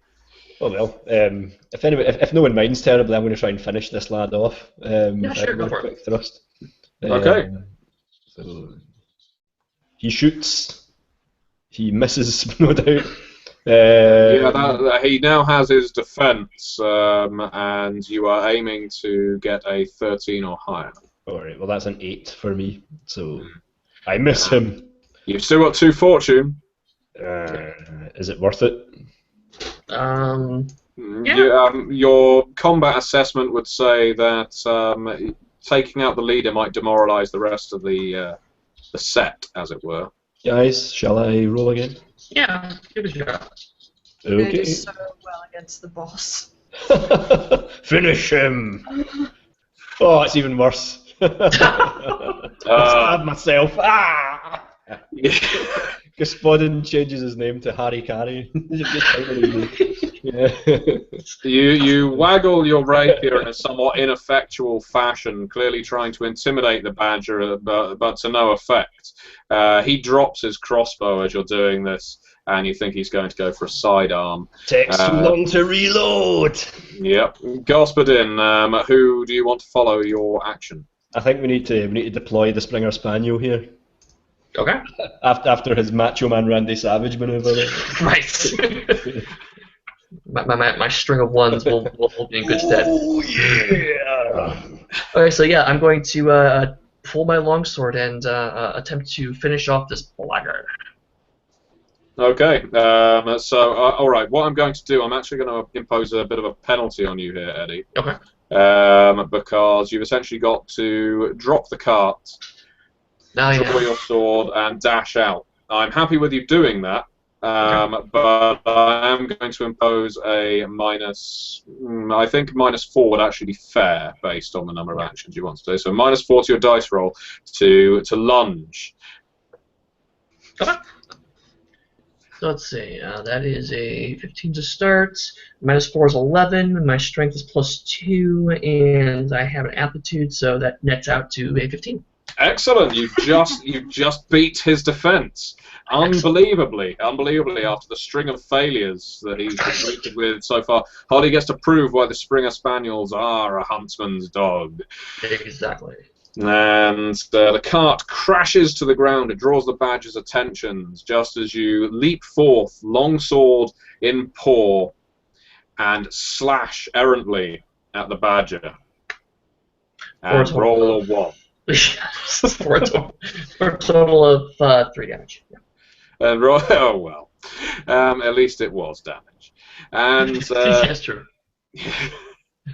Oh well. If no one minds terribly, I'm going to try and finish this lad off. Yeah, sure, go for it. Quick thrust. Okay. So he shoots. He misses, no doubt. He now has his defense, and you are aiming to get a 13 or higher. Alright, well that's an 8 for me, so I miss him. You've still got 2 fortune. Is it worth it? Yeah. Your combat assessment would say that taking out the leader might demoralize the rest of the set, as it were. Guys, shall I roll again? Yeah, give it a shot. You're going to Okay. do so well against the boss. Finish him! Oh, it's even worse. I stabbed myself. Gospodin changes his name to Harry Carey. Yeah. You waggle your rapier in a somewhat ineffectual fashion, clearly trying to intimidate the badger, but to no effect. He drops his crossbow as you're doing this, and you think he's going to go for a sidearm. Takes too long to reload. Yep. Gospodin, who do you want to follow your action? I think we need to deploy the Springer Spaniel here. Okay. After his Macho Man Randy Savage maneuver. Right. my string of ones will hold me in good stead. Oh yeah! Okay, so yeah, I'm going to pull my longsword and attempt to finish off this blackguard. Okay, so all right, what I'm going to do, I'm actually going to impose a bit of a penalty on you here, Eddie. Okay. Because you've essentially got to drop the cart, Now, draw your sword, and dash out. I'm happy with you doing that, but I am going to impose a minus. I think -4 would actually be fair based on the number of actions you want to do. So -4 to your dice roll to lunge. Okay. So let's see. That is a 15 to start. -4 is 11. My strength is +2, and I have an aptitude, so that nets out to a 15. Excellent! You just beat his defense. Unbelievably after the string of failures that he's completed with so far. Holly gets to prove why the Springer Spaniels are a huntsman's dog. Exactly. And the cart crashes to the ground. It draws the badger's attention just as you leap forth, longsword in paw, and slash errantly at the badger. And roll a 1. for a total of 3 damage. Yeah. And roll. Oh well. At least it was damage. And That's true.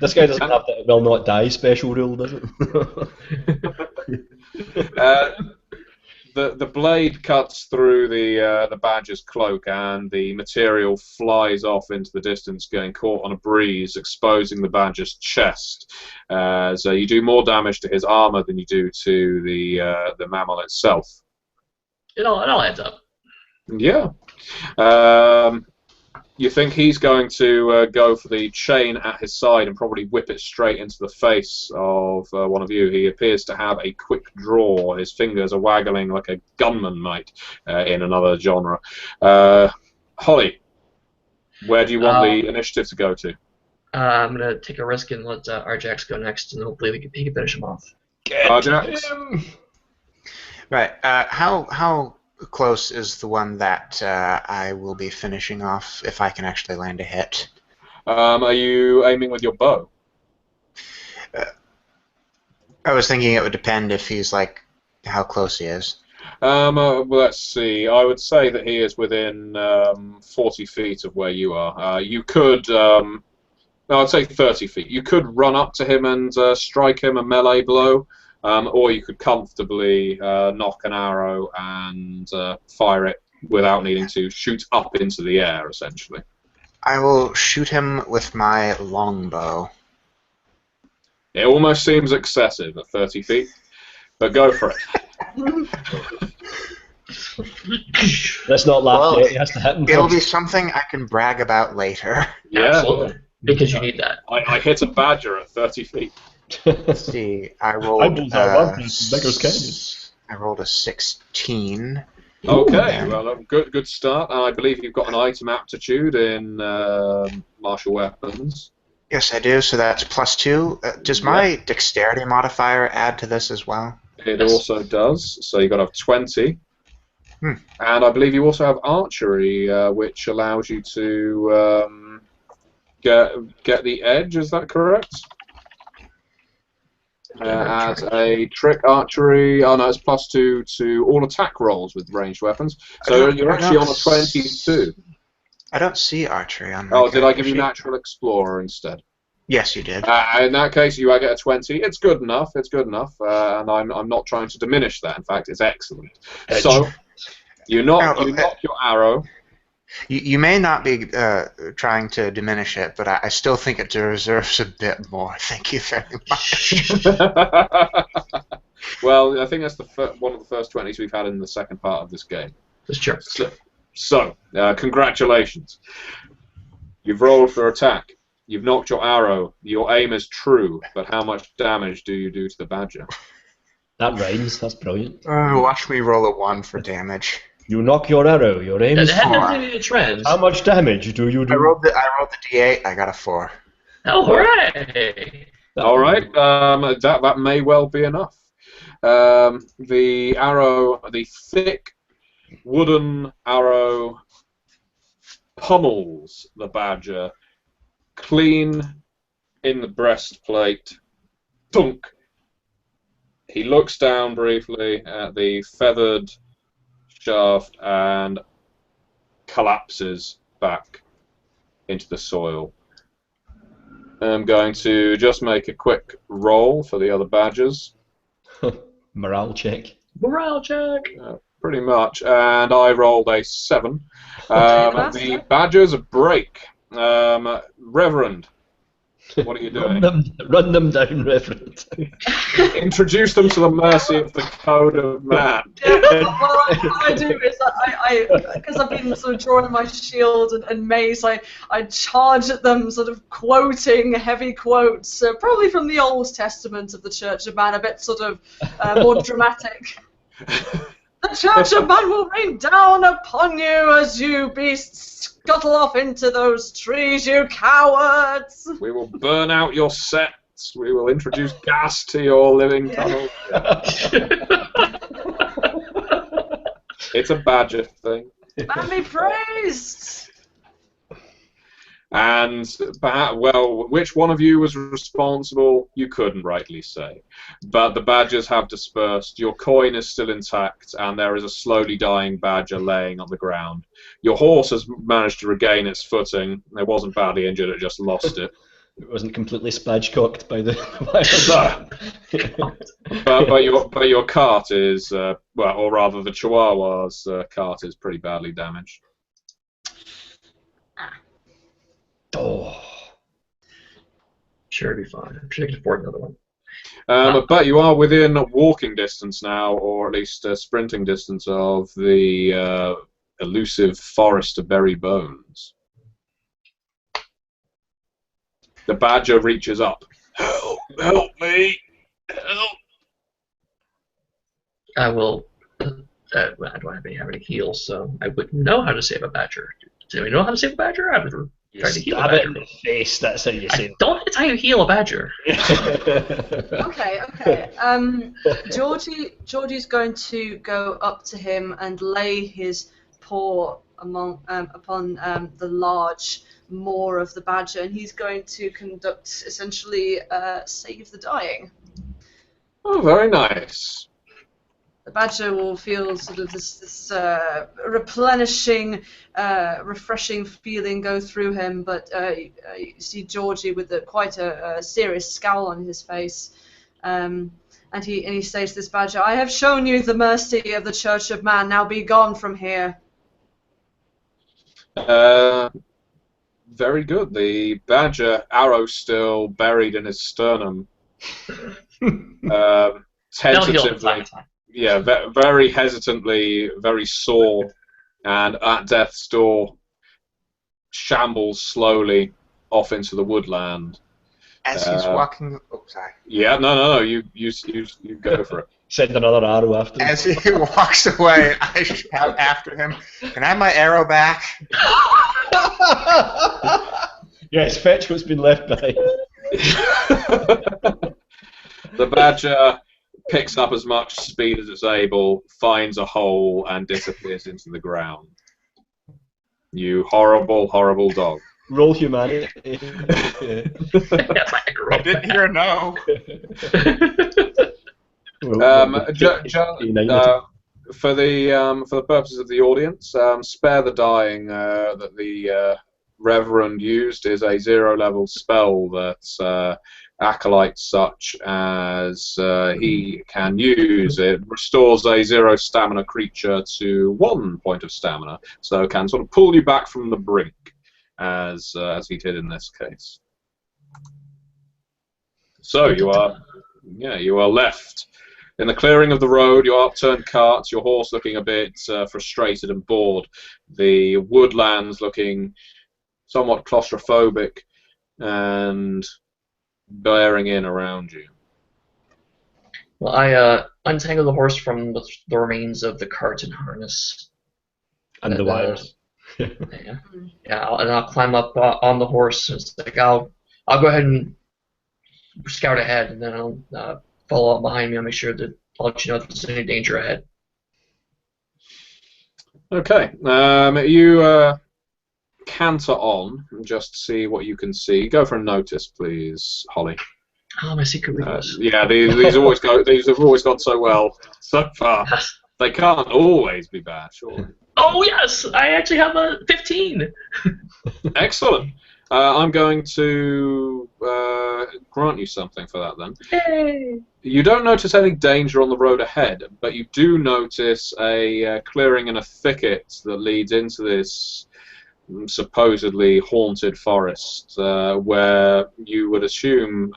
This guy doesn't have the will not die special rule, does it? The blade cuts through the badger's cloak, and the material flies off into the distance, getting caught on a breeze, exposing the badger's chest. So you do more damage to his armor than you do to the mammal itself. It all adds up. Yeah. You think he's going to go for the chain at his side and probably whip it straight into the face of one of you. He appears to have a quick draw. His fingers are waggling like a gunman might in another genre. Holly, where do you want the initiative to go to? I'm going to take a risk and let Arjax go next, and hopefully he can finish him off. Arjax? Right. How close is the one that I will be finishing off if I can actually land a hit? Are you aiming with your bow? I was thinking it would depend if he's like how close he is. Well, let's see. I would say that he is within 40 feet of where you are. You could, no, I'd say 30 feet. You could run up to him and strike him a melee blow. Or you could comfortably knock an arrow and fire it without needing to shoot up into the air, essentially. I will shoot him with my longbow. It almost seems excessive at 30 feet, but go for it. Let's not laugh yet. He has to hit him. It'll be something I can brag about later. Yeah, absolutely. Because you need that. I hit a badger at 30 feet. Let's see. I rolled a 16. Okay, well, good start. I believe you've got an item aptitude in martial weapons. Yes, I do. So that's +2. Does my dexterity modifier add to this as well? It also does. So you've got to have 20. And I believe you also have archery, which allows you to get the edge. Is that correct? As a trick archery, oh no, it's +2 to all attack rolls with ranged weapons. So you're actually on a 22. I don't see archery on my Oh, did I give you sheet. Natural Explorer instead? Yes, you did. In that case, you get a 20. It's good enough. It's good enough, and I'm not trying to diminish that. In fact, it's excellent. Edge. So you knock your arrow. You may not be trying to diminish it, but I still think it deserves a bit more. Thank you very much. Well, I think that's one of the first 20s we've had in the second part of this game. That's true. So congratulations. You've rolled for attack. You've knocked your arrow. Your aim is true, but how much damage do you do to the badger? That rhymes. That's brilliant. Watch me roll a 1 for damage. You knock your arrow. Your aim is That had 4. nothing to do with trends. How much damage do you do? I rolled the D8. I got a 4. Oh, hooray! All right, that may well be enough. The arrow, the thick wooden arrow, pummels the badger clean in the breastplate. Dunk! He looks down briefly at the feathered shaft and collapses back into the soil. I'm going to just make a quick roll for the other badgers. Morale check. Morale check. Pretty much, and I rolled a 7. that's The it. badgers break. Reverend, what are you Run doing? run them down, Reverend. Introduce them to the mercy of the code of man. Yeah, well, what I do is because I've been sort of drawing my shield and mace, I charge at them, sort of quoting heavy quotes, probably from the Old Testament of the Church of Man, a bit sort of more dramatic. The Church of Man will rain down upon you as you beasts scuttle off into those trees, you cowards! We will burn out your sets. We will introduce gas to your living tunnels. It's a badger thing. Man be praised! And, well, which one of you was responsible, you couldn't rightly say. But the badgers have dispersed, your coin is still intact, and there is a slowly dying badger laying on the ground. Your horse has managed to regain its footing. It wasn't badly injured, it just lost it. It wasn't completely spatchcocked by the. But your cart is, well, or rather the Chihuahua's cart is pretty badly damaged. Oh. Sure, it'll be fine. I'm sure I can afford another one. But you are within walking distance now, or at least sprinting distance of the elusive forest of berry bones. The badger reaches up. Help me! Help! I will. I don't have any heals, so I wouldn't know how to save a badger. Do we know how to save a badger? I would You try to heal a stab it badger. in the face, that's how you I say don't think it's how you heal a badger. Okay. Georgie's going to go up to him and lay his paw upon the large maw of the badger, and he's going to conduct essentially save the dying. Oh, very nice. The badger will feel sort of this replenishing, refreshing feeling go through him, but you see Georgie with quite a serious scowl on his face, and he says to this badger, "I have shown you the mercy of the Church of Man. Now be gone from here." Very good. The badger, arrow still buried in his sternum, They'll heal from time tentatively. to time. Yeah, very hesitantly, very sore, and at death's door, shambles slowly off into the woodland. As he's walking. Oh, sorry. Yeah, no, you go for it. Send another arrow after him. As he walks away, I shout after him, "Can I have my arrow back?" Yes, fetch what's been left behind. The badger picks up as much speed as it's able, finds a hole, and disappears into the ground. You horrible, horrible dog. Roll humanity. I didn't hear a no. For the purposes of the audience, spare the dying that the Reverend used is a 0-level spell that acolytes such as he can use. It restores a 0 stamina creature to 1 point of stamina, so it can sort of pull you back from the brink, as he did in this case. So you are left in the clearing of the road, your upturned cart, your horse looking a bit frustrated and bored, the woodlands looking somewhat claustrophobic and bearing in around you. Well, I untangle the horse from the remains of the cart and harness. And the wires. Yeah, I'll climb up on the horse. And it's like I'll go ahead and scout ahead, and then I'll follow up behind me. I'll make sure to let you know if there's any danger ahead. Okay. You canter on and just see what you can see. Go for a notice, please, Holly. Oh, my secret weakness. Yeah, these always go. These have always gone so well so far. Yes. They can't always be bad, surely. Oh yes, I actually have a 15. Excellent. I'm going to grant you something for that then. Yay! You don't notice any danger on the road ahead, but you do notice a clearing in a thicket that leads into this supposedly haunted forest, where you would assume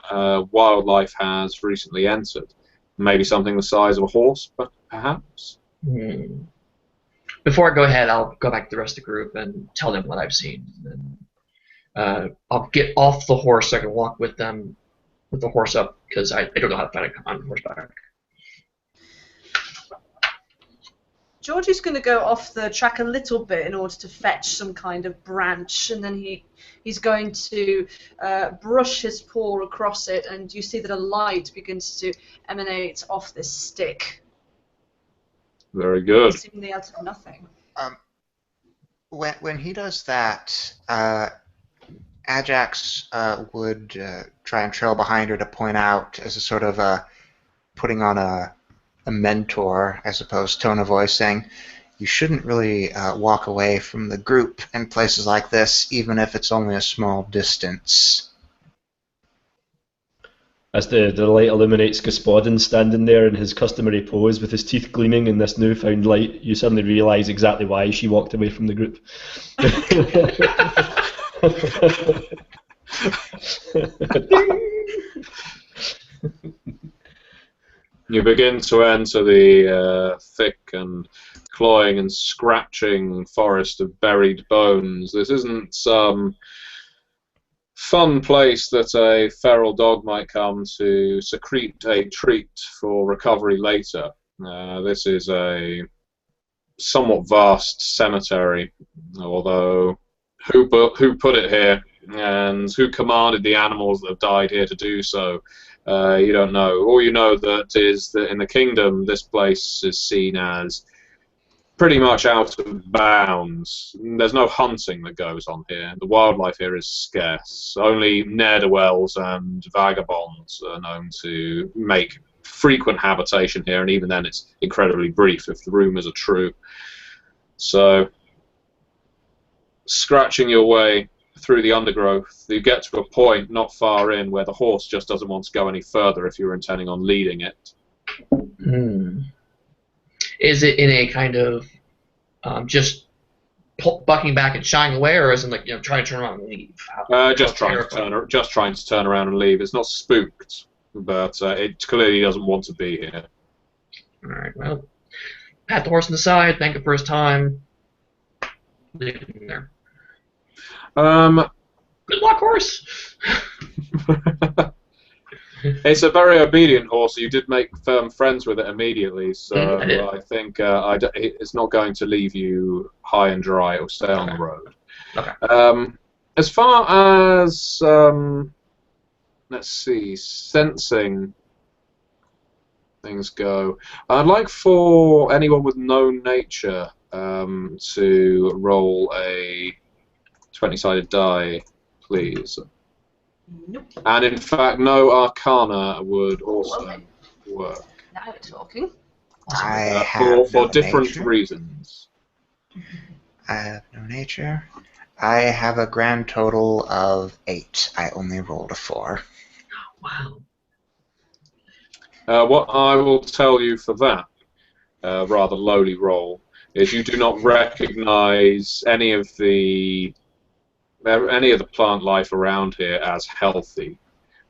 wildlife has recently entered. Maybe something the size of a horse, perhaps? Before I go ahead, I'll go back to the rest of the group and tell them what I've seen. And, I'll get off the horse so I can walk with them, with the horse up, because I don't know how to fight on horseback. Georgie's going to go off the track a little bit in order to fetch some kind of branch, and then he's going to brush his paw across it, and you see that a light begins to emanate off this stick. Very good. Seemingly out of nothing. When he does that, Ajax would try and trail behind her to point out as a sort of putting on a mentor, I suppose, tone of voice, saying, you shouldn't really walk away from the group in places like this, even if it's only a small distance. As the light illuminates Gospodin standing there in his customary pose with his teeth gleaming in this newfound light, you suddenly realise exactly why she walked away from the group. You begin to enter the thick and clawing and scratching forest of buried bones. This isn't some fun place that a feral dog might come to secrete a treat for recovery later. This is a somewhat vast cemetery, although who put it here and who commanded the animals that have died here to do so, you don't know. All you know that is that in the kingdom, this place is seen as pretty much out of bounds. There's no hunting that goes on here. The wildlife here is scarce. Only ne'er-do-wells and vagabonds are known to make frequent habitation here, and even then it's incredibly brief if the rumours are true. So, scratching your way through the undergrowth, you get to a point not far in where the horse just doesn't want to go any further if you're intending on leading it. Is it in a kind of just bucking back and shying away, or is it like trying to turn around and leave? Just trying to turn around and leave. It's not spooked, but it clearly doesn't want to be here. All right. Well, pat the horse on the side, thank him for his time. Leave him there. Good luck, horse. It's a very obedient horse. You did make firm friends with it immediately, so I think it's not going to leave you high and dry. It will stay on the road. Okay. As far as let's see, sensing things go, I'd like for anyone with no nature to roll a 20-sided die, please. Nope. And in fact, no arcana would also work. Now we're talking. I have for no different nature. reasons. I have no nature. I have a grand total of 8. I only rolled a 4. Wow. What I will tell you for that rather lowly roll is you do not recognize any of the plant life around here as healthy.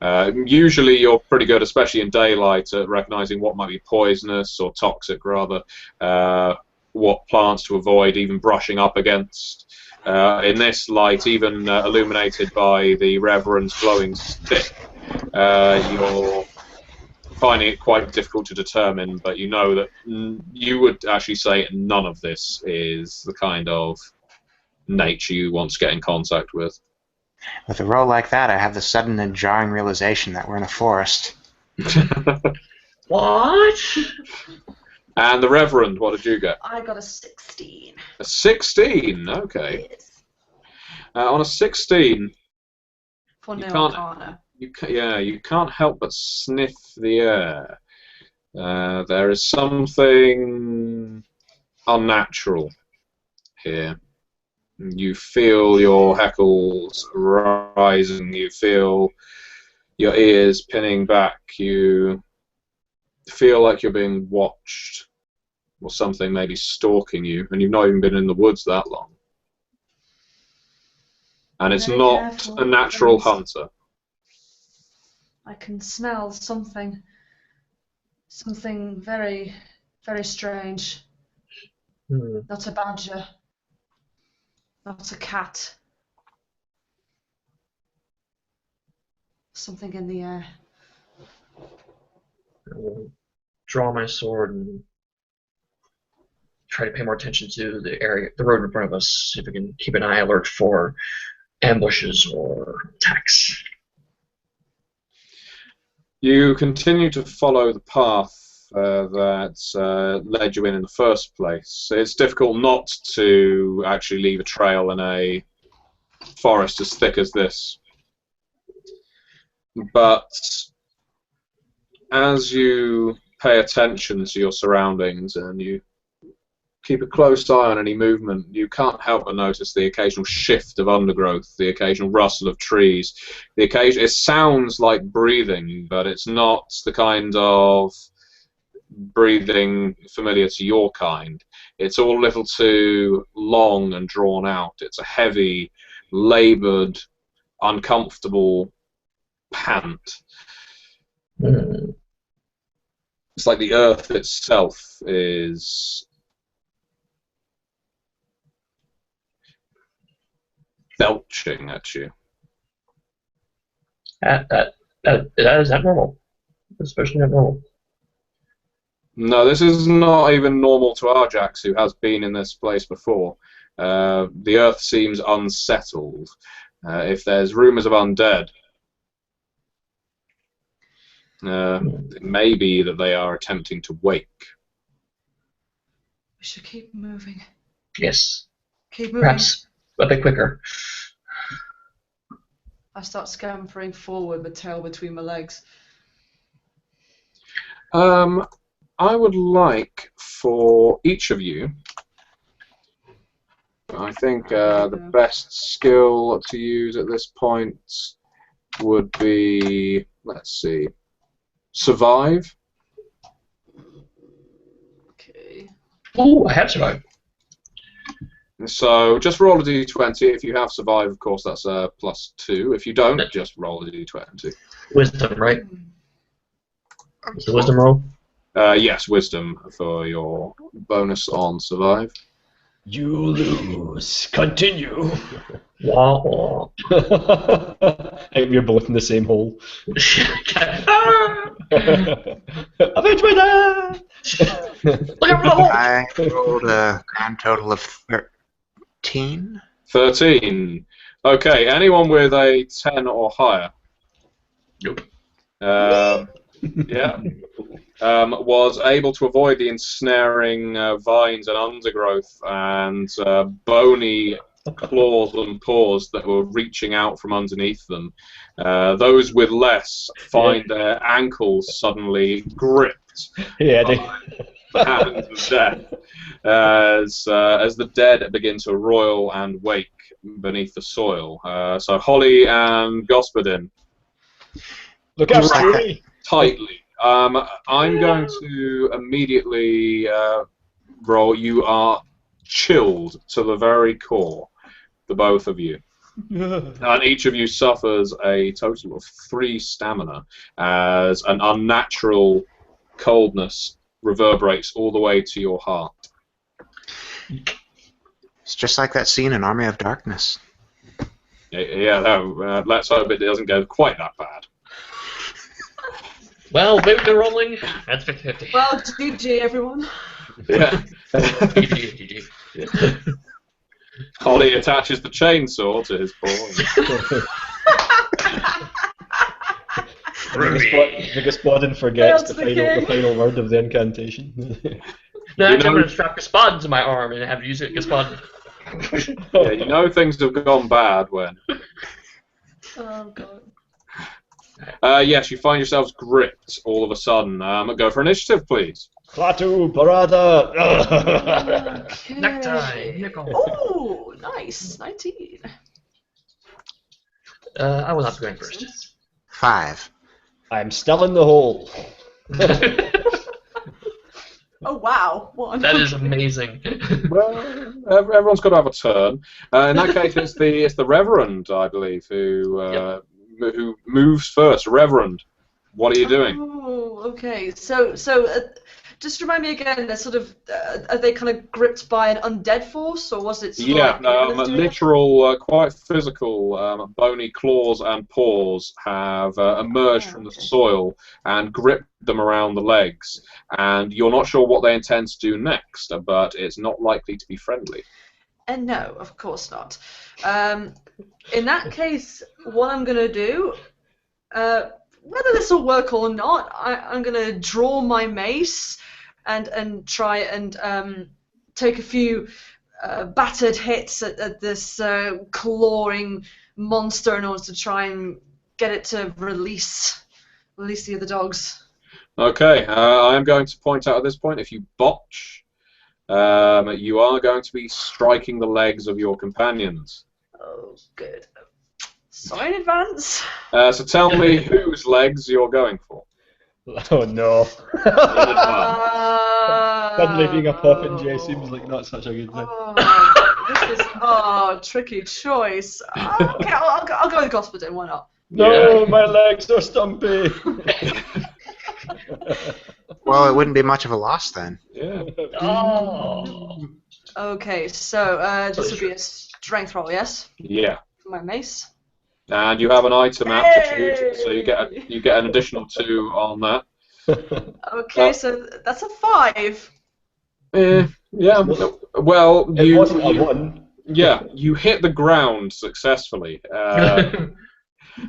Usually you're pretty good, especially in daylight, at recognizing what might be poisonous or toxic, rather, what plants to avoid, even brushing up against. In this light, even illuminated by the Reverend's glowing stick, you're finding it quite difficult to determine, but you know that you would actually say none of this is the kind of nature you want to get in contact with. With a roll like that, I have the sudden and jarring realization that we're in a forest. What? And the Reverend, what did you get? I got a 16. A 16. Okay. Yes. On a 16, For you no can't. arcana. You can't help but sniff the air. There is something unnatural here. You feel your hackles rising. You feel your ears pinning back. You feel like you're being watched, or something maybe stalking you, and you've not even been in the woods that long. And it's Very not careful, a natural friends. hunter. I can smell something. Something very, very strange. Not a badger. Not a cat. Something in the air. I will draw my sword and try to pay more attention to the area, the road in front of us, see if we can keep an eye alert for ambushes or attacks. You continue to follow the path that led you in the first place. It's difficult not to actually leave a trail in a forest as thick as this. But as you pay attention to your surroundings and you keep a close eye on any movement, you can't help but notice the occasional shift of undergrowth, the occasional rustle of trees. It sounds like breathing, but it's not the kind of breathing familiar to your kind. It's all a little too long and drawn out. It's a heavy, laboured, uncomfortable pant. It's like the earth itself is belching at you. Is that normal? Especially not normal. No, this is not even normal to Arjax, who has been in this place before. The earth seems unsettled. If there's rumours of undead, it may be that they are attempting to wake. We should keep moving. Yes. Keep moving. Perhaps a bit quicker. I start scampering forward with tail between my legs. I would like for each of you, I think the best skill to use at this point would be, let's see, survive. Okay. Oh, I have survived. So just roll a d20. If you have survive, of course, that's a +2. If you don't, just roll a d20. Wisdom, right? Is it wisdom roll? Yes, wisdom for your bonus on survive. You lose. Continue. Wah, wah. I think we're both in the same hole. Avenge my dad! Look out for the hole! I rolled a grand total of 13. 13. Okay, anyone with a 10 or higher? Nope. Yeah. Was able to avoid the ensnaring vines and undergrowth and bony claws and paws that were reaching out from underneath them. Those with less find their ankles suddenly gripped Yeah, by hands of death as the dead begin to roil and wake beneath the soil. So Holly and Gospodin, look out, Right. Stewie! tightly. I'm going to immediately roll. You are chilled to the very core, the both of you. And each of you suffers a total of 3 stamina as an unnatural coldness reverberates all the way to your heart. It's just like that scene in Army of Darkness. Yeah, no, let's hope it doesn't go quite that bad. Well, we've been rolling. That's 50-50. Well, GG, everyone. Yeah. GG. Holly attaches the chainsaw to his paw. The Gospodin forgets Hail the to the final word of the incantation. No, You actually, I'm know- going to strap Gaspadin to my arm and have to use it Gaspadin. Yeah, you know things have gone bad when. Oh god. Yes, you find yourselves gripped all of a sudden. Go for initiative, please. Klaatu, Parada! Okay. Necktie, nickel. Oh, nice. 19. I will not be going first. 5. I'm still in the hole. Oh wow. One. That is amazing. Well, everyone's got to have a turn. In that case, it's the Reverend, I believe, who moves first. Reverend, what are you doing? Oh, okay. So, just remind me again. They're sort of, are they kind of gripped by an undead force, or was it? Sort Yeah, of like gorillas doing it? literal, quite physical, bony claws and paws have emerged from the Okay. soil and gripped them around the legs. And you're not sure what they intend to do next, but it's not likely to be friendly. And no, of course not. In that case, what I'm gonna do, whether this will work or not, I'm gonna draw my mace and try and take a few battered hits at this clawing monster in order to try and get it to release the other dogs. Okay, I am going to point out at this point, if you botch, you are going to be striking the legs of your companions. Oh, good. Sorry in advance. So tell me whose legs you're going for. Oh no. Suddenly being a popinjay Oh. seems like not such a good thing. Oh, this is tricky choice. Okay, I'll go with Gospodin. Why not? No, my legs are stumpy. Well, it wouldn't be much of a loss then. Yeah. Oh. Okay, so this would be a strength roll, yes, Yeah. for my mace. And you have an item aptitude, so you Hey! get an additional 2 on that. Okay, so that's a 5. Yeah. Well, It wasn't a one. yeah, you hit the ground successfully,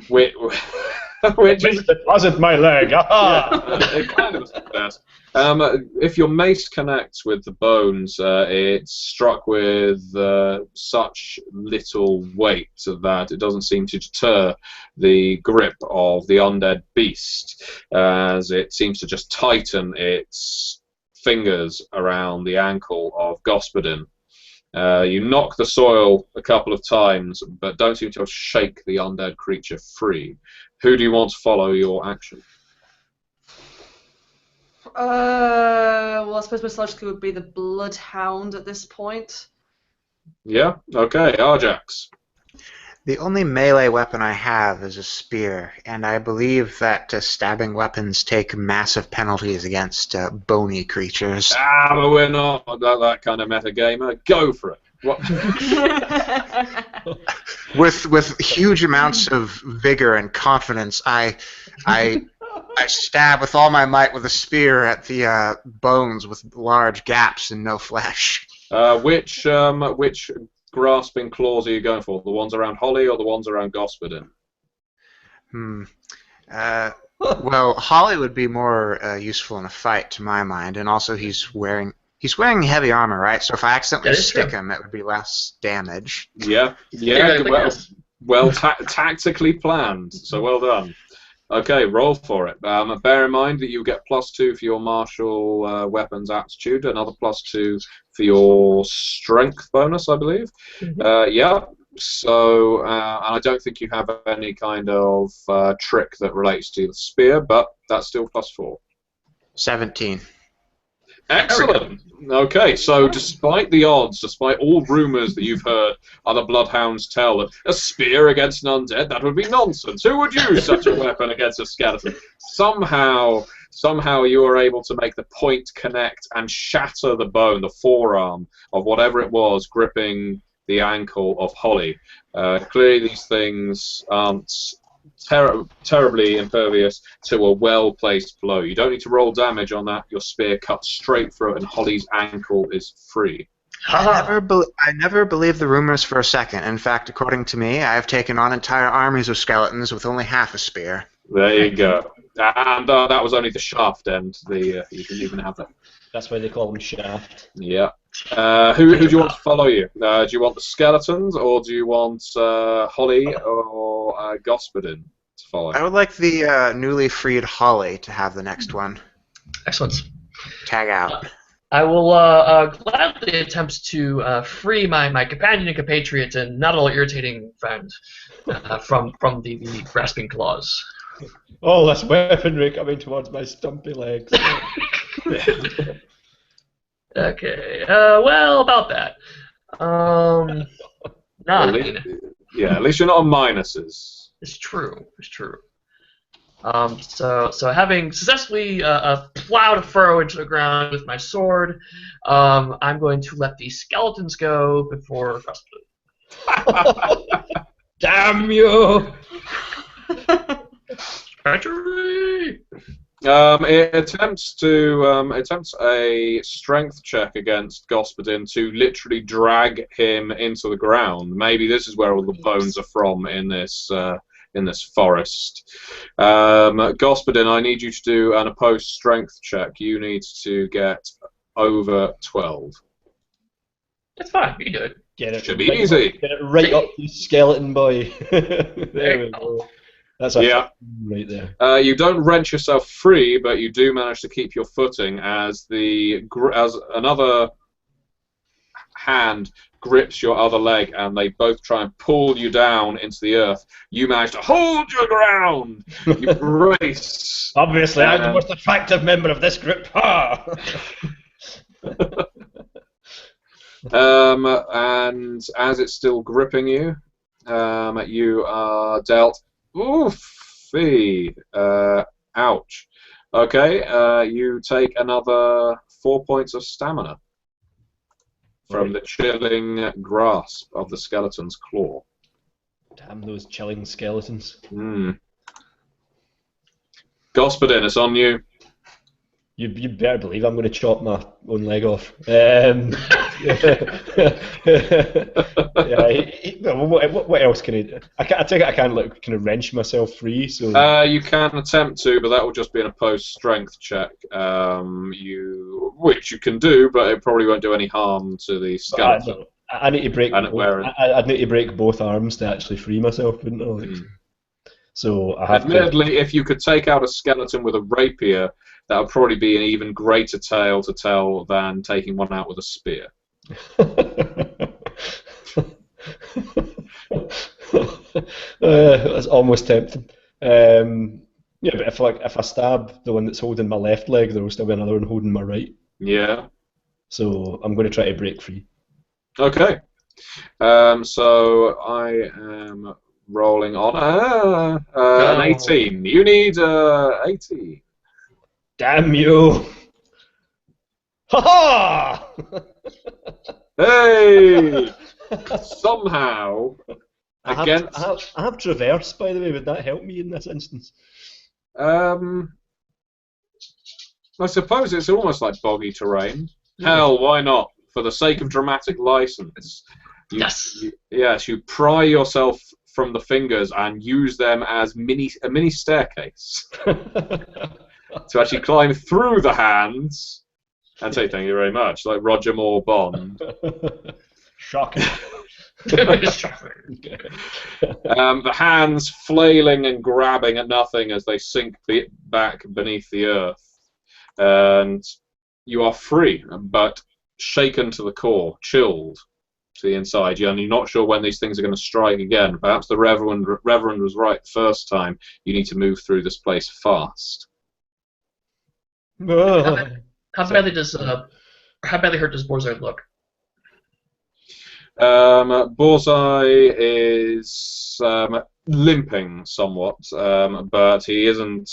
which is It wasn't my leg. Aha! it kind of a success. If your mace connects with the bones, it's struck with such little weight that it doesn't seem to deter the grip of the undead beast, as it seems to just tighten its fingers around the ankle of Gospodin. You knock the soil a couple of times, but don't seem to shake the undead creature free. Who do you want to follow your action? Well, I suppose most logically would be the Bloodhound at this point. Yeah? Okay, Arjax. The only melee weapon I have is a spear, and I believe that stabbing weapons take massive penalties against bony creatures. But we're not that kind of metagamer. Go for it. What? With huge amounts of vigor and confidence, I stab with all my might with a spear at the bones with large gaps and no flesh. Which grasping claws are you going for? The ones around Holly or the ones around Gospodin? Well, Holly would be more useful in a fight, to my mind, and also he's wearing heavy armor, right? So if I accidentally That is stick true. him, it would be less damage. Yeah. Theoretically, yes. Well, tactically planned. So well done. Okay, roll for it. Bear in mind that you get +2 for your martial weapons aptitude, another +2 for your strength bonus, I believe. Yeah. So, and I don't think you have any kind of trick that relates to the spear, but that's still +4. 17. Excellent. Okay, so despite the odds, despite all rumours that you've heard other bloodhounds tell that a spear against an undead, that would be nonsense. Who would use such a weapon against a skeleton? Somehow you are able to make the point connect and shatter the bone, the forearm of whatever it was gripping the ankle of Holly. Clearly these things aren't terribly impervious to a well-placed blow. You don't need to roll damage on that. Your spear cuts straight through it, and Holly's ankle is free. I never believed the rumors for a second. In fact, according to me, I have taken on entire armies of skeletons with only half a spear. There you go. And that was only the shaft end. You didn't even have that. That's why they call them shaft. Yeah. Who do you want to follow you? Do you want the skeletons, or do you want Holly or Gospodin to follow? I would like the newly freed Holly to have the next one. Excellent. Tag out. I will gladly attempt to free my companion and compatriot and not at all irritating friend from the grasping claws. Oh, that's weaponry coming towards my stumpy legs. Okay. Well, about that. 9. Yeah, at least you're not on minuses. It's true. It's true. So having successfully plowed a furrow into the ground with my sword, I'm going to let the skeletons go before Custom. Damn you! Treachery! It attempts a strength check against Gospodin to literally drag him into the ground. Maybe this is where all the bones are from in this forest. Gospodin, I need you to do an opposed strength check. You need to get over 12. That's fine. You can do it. Get it. Should be easy. Get it right up, you skeleton boy. There we go. That's a right there. You don't wrench yourself free, but you do manage to keep your footing as another hand grips your other leg, and they both try and pull you down into the earth. You manage to hold your ground. You brace. Obviously, I'm the most attractive member of this group. Ha! And as it's still gripping you, you are dealt. Oofy. Ouch. Okay, you take another 4 points of stamina from the chilling grasp of the skeleton's claw. Damn those chilling skeletons. Gospodin, it's on you. You better believe I'm going to chop my own leg off. What else can I do? I take it I can't kind of wrench myself free. So you can attempt to, but that will just be an opposed strength check. Which you can do, but it probably won't do any harm to the skeleton. I need to break. I'd need to break both arms to actually free myself, wouldn't I? Like, so I have. Admittedly, if you could take out a skeleton with a rapier, that would probably be an even greater tale to tell than taking one out with a spear. That's almost tempting. Yeah, but if I stab the one that's holding my left leg, there will still be another one holding my right. Yeah. So I'm going to try to break free. Okay. So I am rolling on an 18. You need 18. Damn you! Ha ha! Hey! Somehow, I have traverse, by the way. Would that help me in this instance? I suppose it's almost like boggy terrain. Hell, why not? For the sake of dramatic license. Yes, you pry yourself from the fingers and use them as a mini staircase to actually climb through the hands and say thank you very much, like Roger Moore Bond. Shocking. The hands flailing and grabbing at nothing as they sink back beneath the earth. And you are free, but shaken to the core, chilled to the inside. You're not sure when these things are going to strike again. Perhaps the Reverend was right the first time. You need to move through this place fast. How badly hurt does Borzoi look? Borzoi is limping somewhat, but he isn't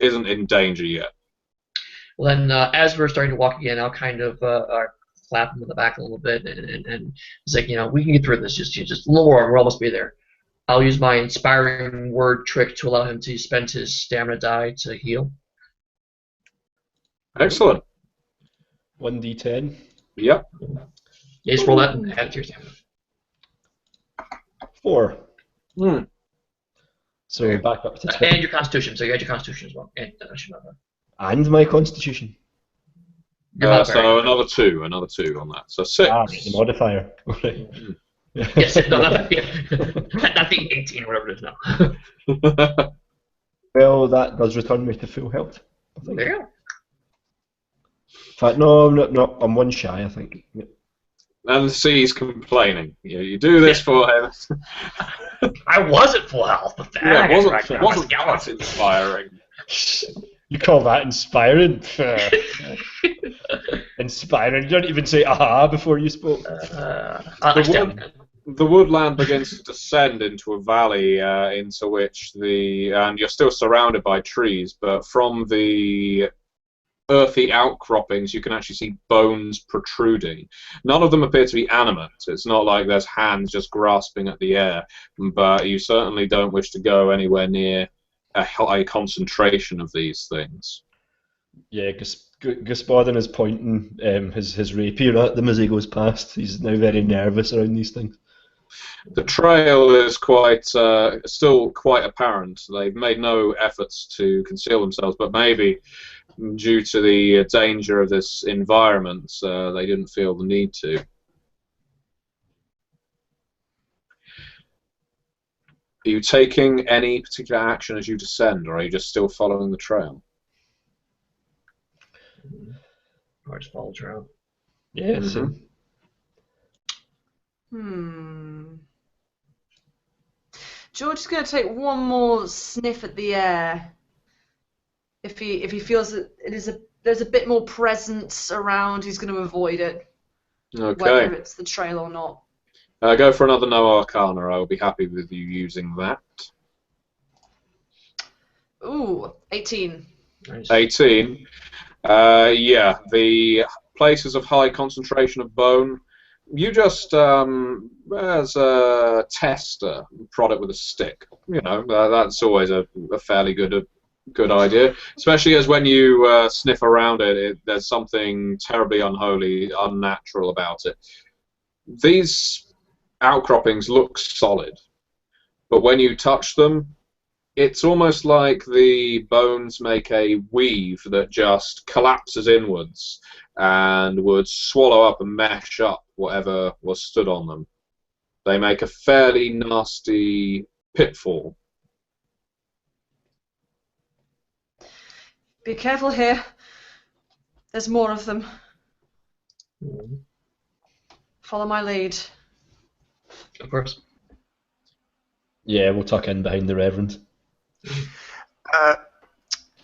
in danger yet. Well, then, as we're starting to walk again, I'll kind of clap him in the back a little bit, and it's like, we can get through this. Just a little more, we'll almost be there. I'll use my inspiring word trick to allow him to spend his stamina die to heal. Excellent. 1d10. Yep. Yeah, just roll that and add it to your stamina. 4. So back up to 20. And your Constitution. So you had your Constitution as well. And, And my constitution. your modifier. So another two on that. So 6. Ah, the modifier. Right. Yes, no, not the 18 or whatever it is now. Well, that does return me to full health. I think. There you go. In fact, no, I'm one shy, I think. Yeah. And see, he's complaining. You do this for him. I was at full health, but that Yeah, it wasn't that that inspiring. You call that inspiring? Inspiring. You don't even say aha before you spoke. The woodland begins to descend into a valley into which and you're still surrounded by trees, but from the earthy outcroppings you can actually see bones protruding. None of them appear to be animate. It's not like there's hands just grasping at the air, but you certainly don't wish to go anywhere near a high concentration of these things. Yeah, Gospodin is pointing his rapier at them as he goes past. He's now very nervous around these things. The trail is still quite apparent. They've made no efforts to conceal themselves, but maybe due to the danger of this environment, they didn't feel the need to. Are you taking any particular action as you descend, or are you just still following the trail? Or just follow the trail. Yeah, George is going to take one more sniff at the air. If he feels that there's a bit more presence around, he's going to avoid it. Okay. Whether it's the trail or not. Go for another no arcana. I will be happy with you using that. Ooh, 18. Nice. 18. Yeah, the places of high concentration of bone. You just, as a tester, prod it with a stick. You know, that's always a fairly good idea. Especially as when you sniff around it, there's something terribly unholy, unnatural about it. These outcroppings look solid, but when you touch them, it's almost like the bones make a weave that just collapses inwards and would swallow up and mash up whatever was stood on them. They make a fairly nasty pitfall. Be careful here. There's more of them. Follow my lead. Of course. Yeah, we'll tuck in behind the Reverend.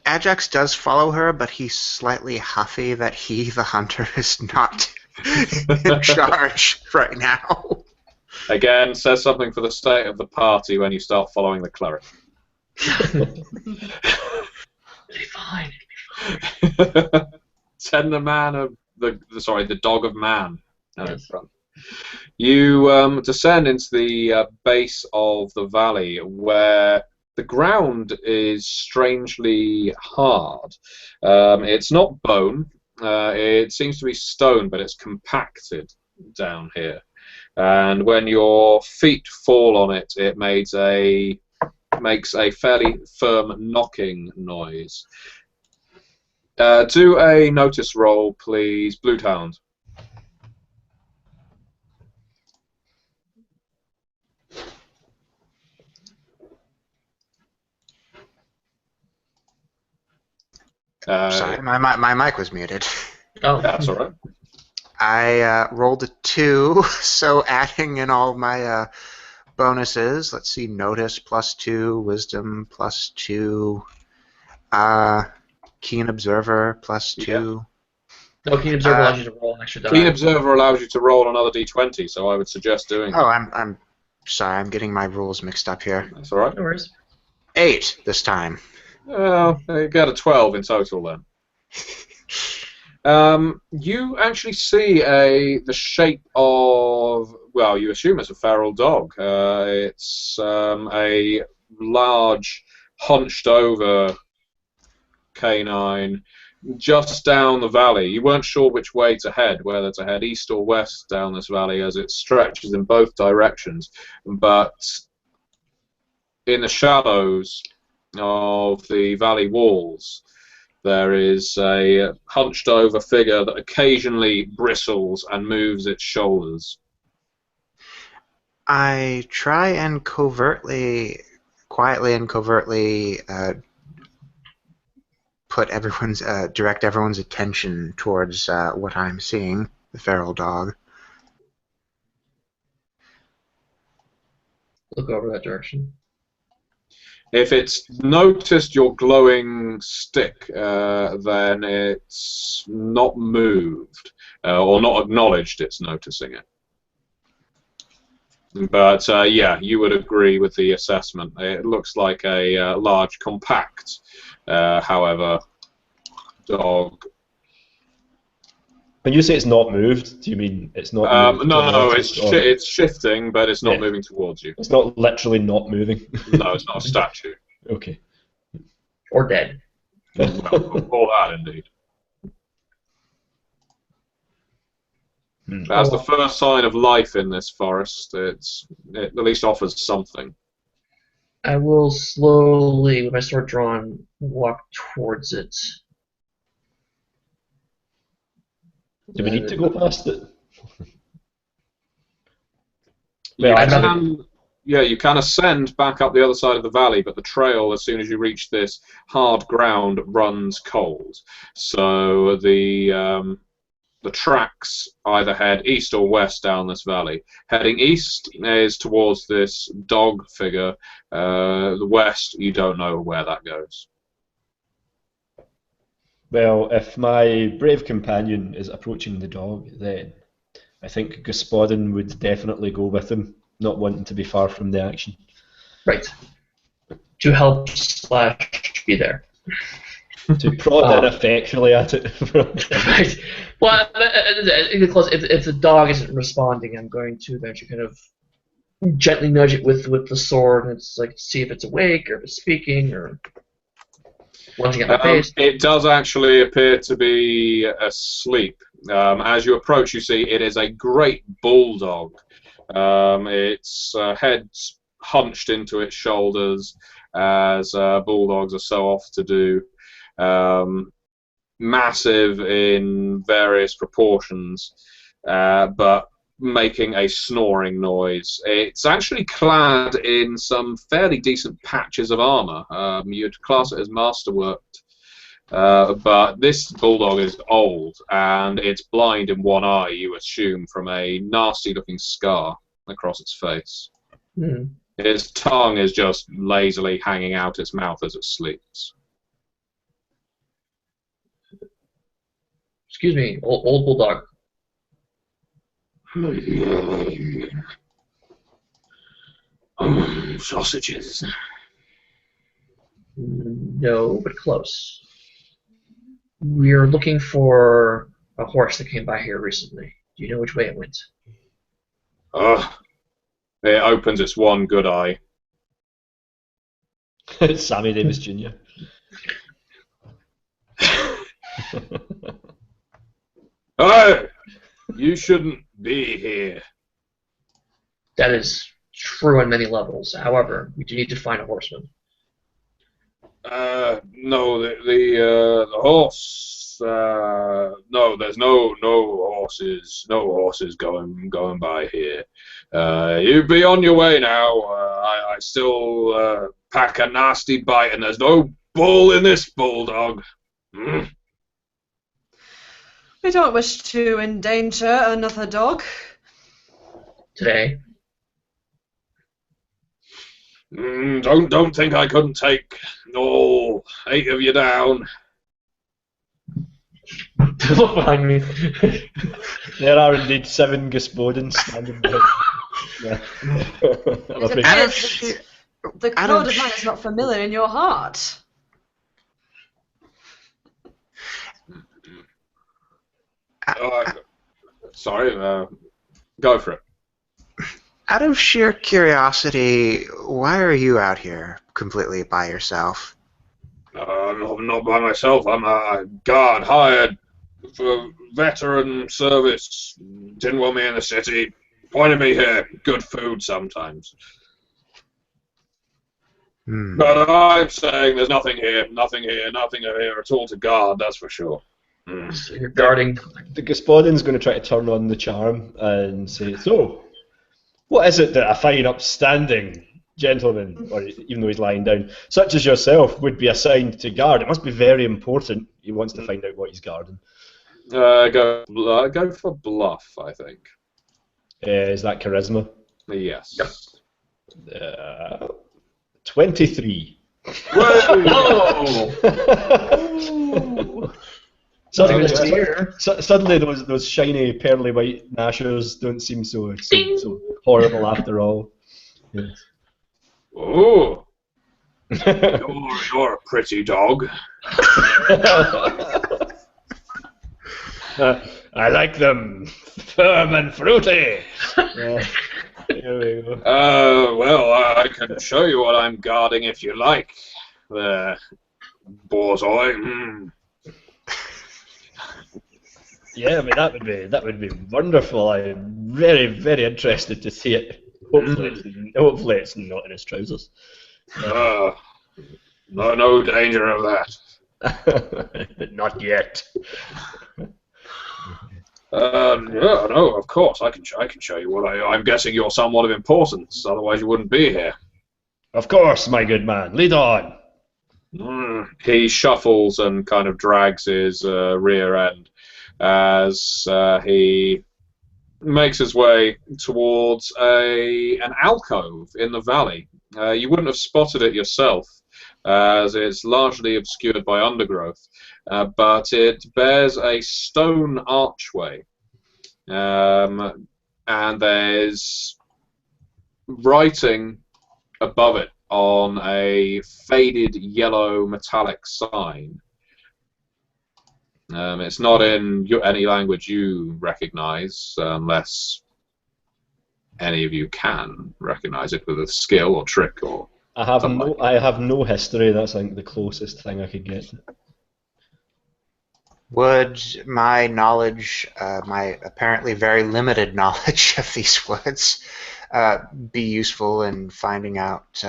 Ajax does follow her, but he's slightly huffy that he, the hunter, is not in charge right now. Again, says something for the state of the party when you start following the cleric. It'll be fine. Send the man of the dog of man. Yes. You descend into the base of the valley where the ground is strangely hard. It's not bone. It seems to be stone, but it's compacted down here. And when your feet fall on it, it makes a fairly firm knocking noise. Do a notice roll, please, Bluehound. Sorry, my mic was muted. Oh, That's all right. I rolled a 2, so adding in all my bonuses, let's see, notice +2, wisdom +2, keen observer +2. no, Keen Observer allows you to roll an extra die. Keen Observer allows you to roll another d20, so I would suggest doing Oh, that. I'm sorry, I'm getting my rules mixed up here. That's all right. No worries. 8 this time. Well, you get a 12 in total then. You actually see the shape of, well, you assume it's a feral dog. It's a large, hunched-over canine just down the valley. You weren't sure which way to head, whether to head east or west down this valley as it stretches in both directions, but in the shadows of the valley walls, there is a hunched over figure that occasionally bristles and moves its shoulders. I try and quietly and covertly, direct everyone's attention towards what I'm seeing, the feral dog. Look over that direction. If it's noticed your glowing stick, then it's not moved, or not acknowledged it's noticing it. But yeah, you would agree with the assessment. It looks like a large, compact, however, dog. When you say it's not moved, do you mean it's not moved? No, towards us, or it's shifting, but it's not Yeah. moving towards you. it's not literally not moving? No, it's not a statue. Okay. Or dead. All that, indeed. As the first sign of life in this forest, it at least offers something. I will slowly, with my sword drawn, walk towards it. Do we need to go past it? You Well, can, yeah, you can ascend back up the other side of the valley, but the trail, as soon as you reach this hard ground, runs cold. So the tracks either head east or west down this valley. Heading east is towards this dog figure. The west, you don't know where that goes. Well, if my brave companion is approaching the dog, then I think Gospodin would definitely go with him, not wanting to be far from the action. Right. To help / be there. To prod ineffectually at it. Right. Well, if the dog isn't responding, I'm going to eventually kind of gently nudge it with the sword, and it's like see if it's awake or if it's speaking or lunging at my face. It does actually appear to be asleep. As you approach, you see it is a great bulldog. Its head's hunched into its shoulders, as bulldogs are so oft to do. Massive in various proportions, but making a snoring noise. It's actually clad in some fairly decent patches of armor. You'd class it as masterworked. But this bulldog is old, and it's blind in one eye, you assume, from a nasty-looking scar across its face. Hmm. Its tongue is just lazily hanging out its mouth as it sleeps. Excuse me, old bulldog. Sausages. No, but close. We're looking for a horse that came by here recently. Do you know which way it went? It opens its one good eye. Sammy Davis Jr. Oh, you shouldn't be here. That is true on many levels. However, we do need to find a horseman. No, the horse. No, there's no horses going by here. You be on your way now. I still pack a nasty bite, and there's no bull in this bulldog. Mm. We don't wish to endanger another dog. Today. Don't think I couldn't take all 8 of you down. Look behind me. There are indeed 7 Gospodins standing there. Yeah. I'm afraid- The code of mine is not familiar in your heart. Sorry, go for it. Out of sheer curiosity, why are you out here completely by yourself? I'm not by myself. I'm a guard hired for veteran service. Didn't want me in the city. Pointed me here. Good food sometimes. Hmm. But I'm saying there's nothing here, nothing here, nothing here at all to guard, that's for sure. So you're guarding. The Gospodin's going to try to turn on the charm and say, "So, what is it that a fine, upstanding gentleman, or even though he's lying down, such as yourself, would be assigned to guard? It must be very important." He wants to find out what he's guarding. Go for bluff, I think. Is that charisma? Yes. Yep. 23. Whoa! Suddenly, Nothing to fear. suddenly those shiny pearly white gnashers don't seem so horrible after all. Yes. Oh, you're a pretty dog. I like them firm and fruity. Here we go. Well, I can show you what I'm guarding if you like. There, Borzoi. Yeah, I mean that would be wonderful. I'm very, very interested to see it. Hopefully it's not in his trousers. No danger of that. Not yet. Yeah, no, of course I can show you what I'm guessing you're somewhat of importance. Otherwise you wouldn't be here. Of course, my good man. Lead on. He shuffles and kind of drags his rear end as he makes his way towards an alcove in the valley. You wouldn't have spotted it yourself, as it's largely obscured by undergrowth, but it bears a stone archway, and there's writing above it on a faded yellow metallic sign. It's not in any language you recognize, unless any of you can recognize it with a skill or trick or. I have no history. That's like the closest thing I could get. Would my knowledge, my apparently very limited knowledge of these woods, be useful in finding out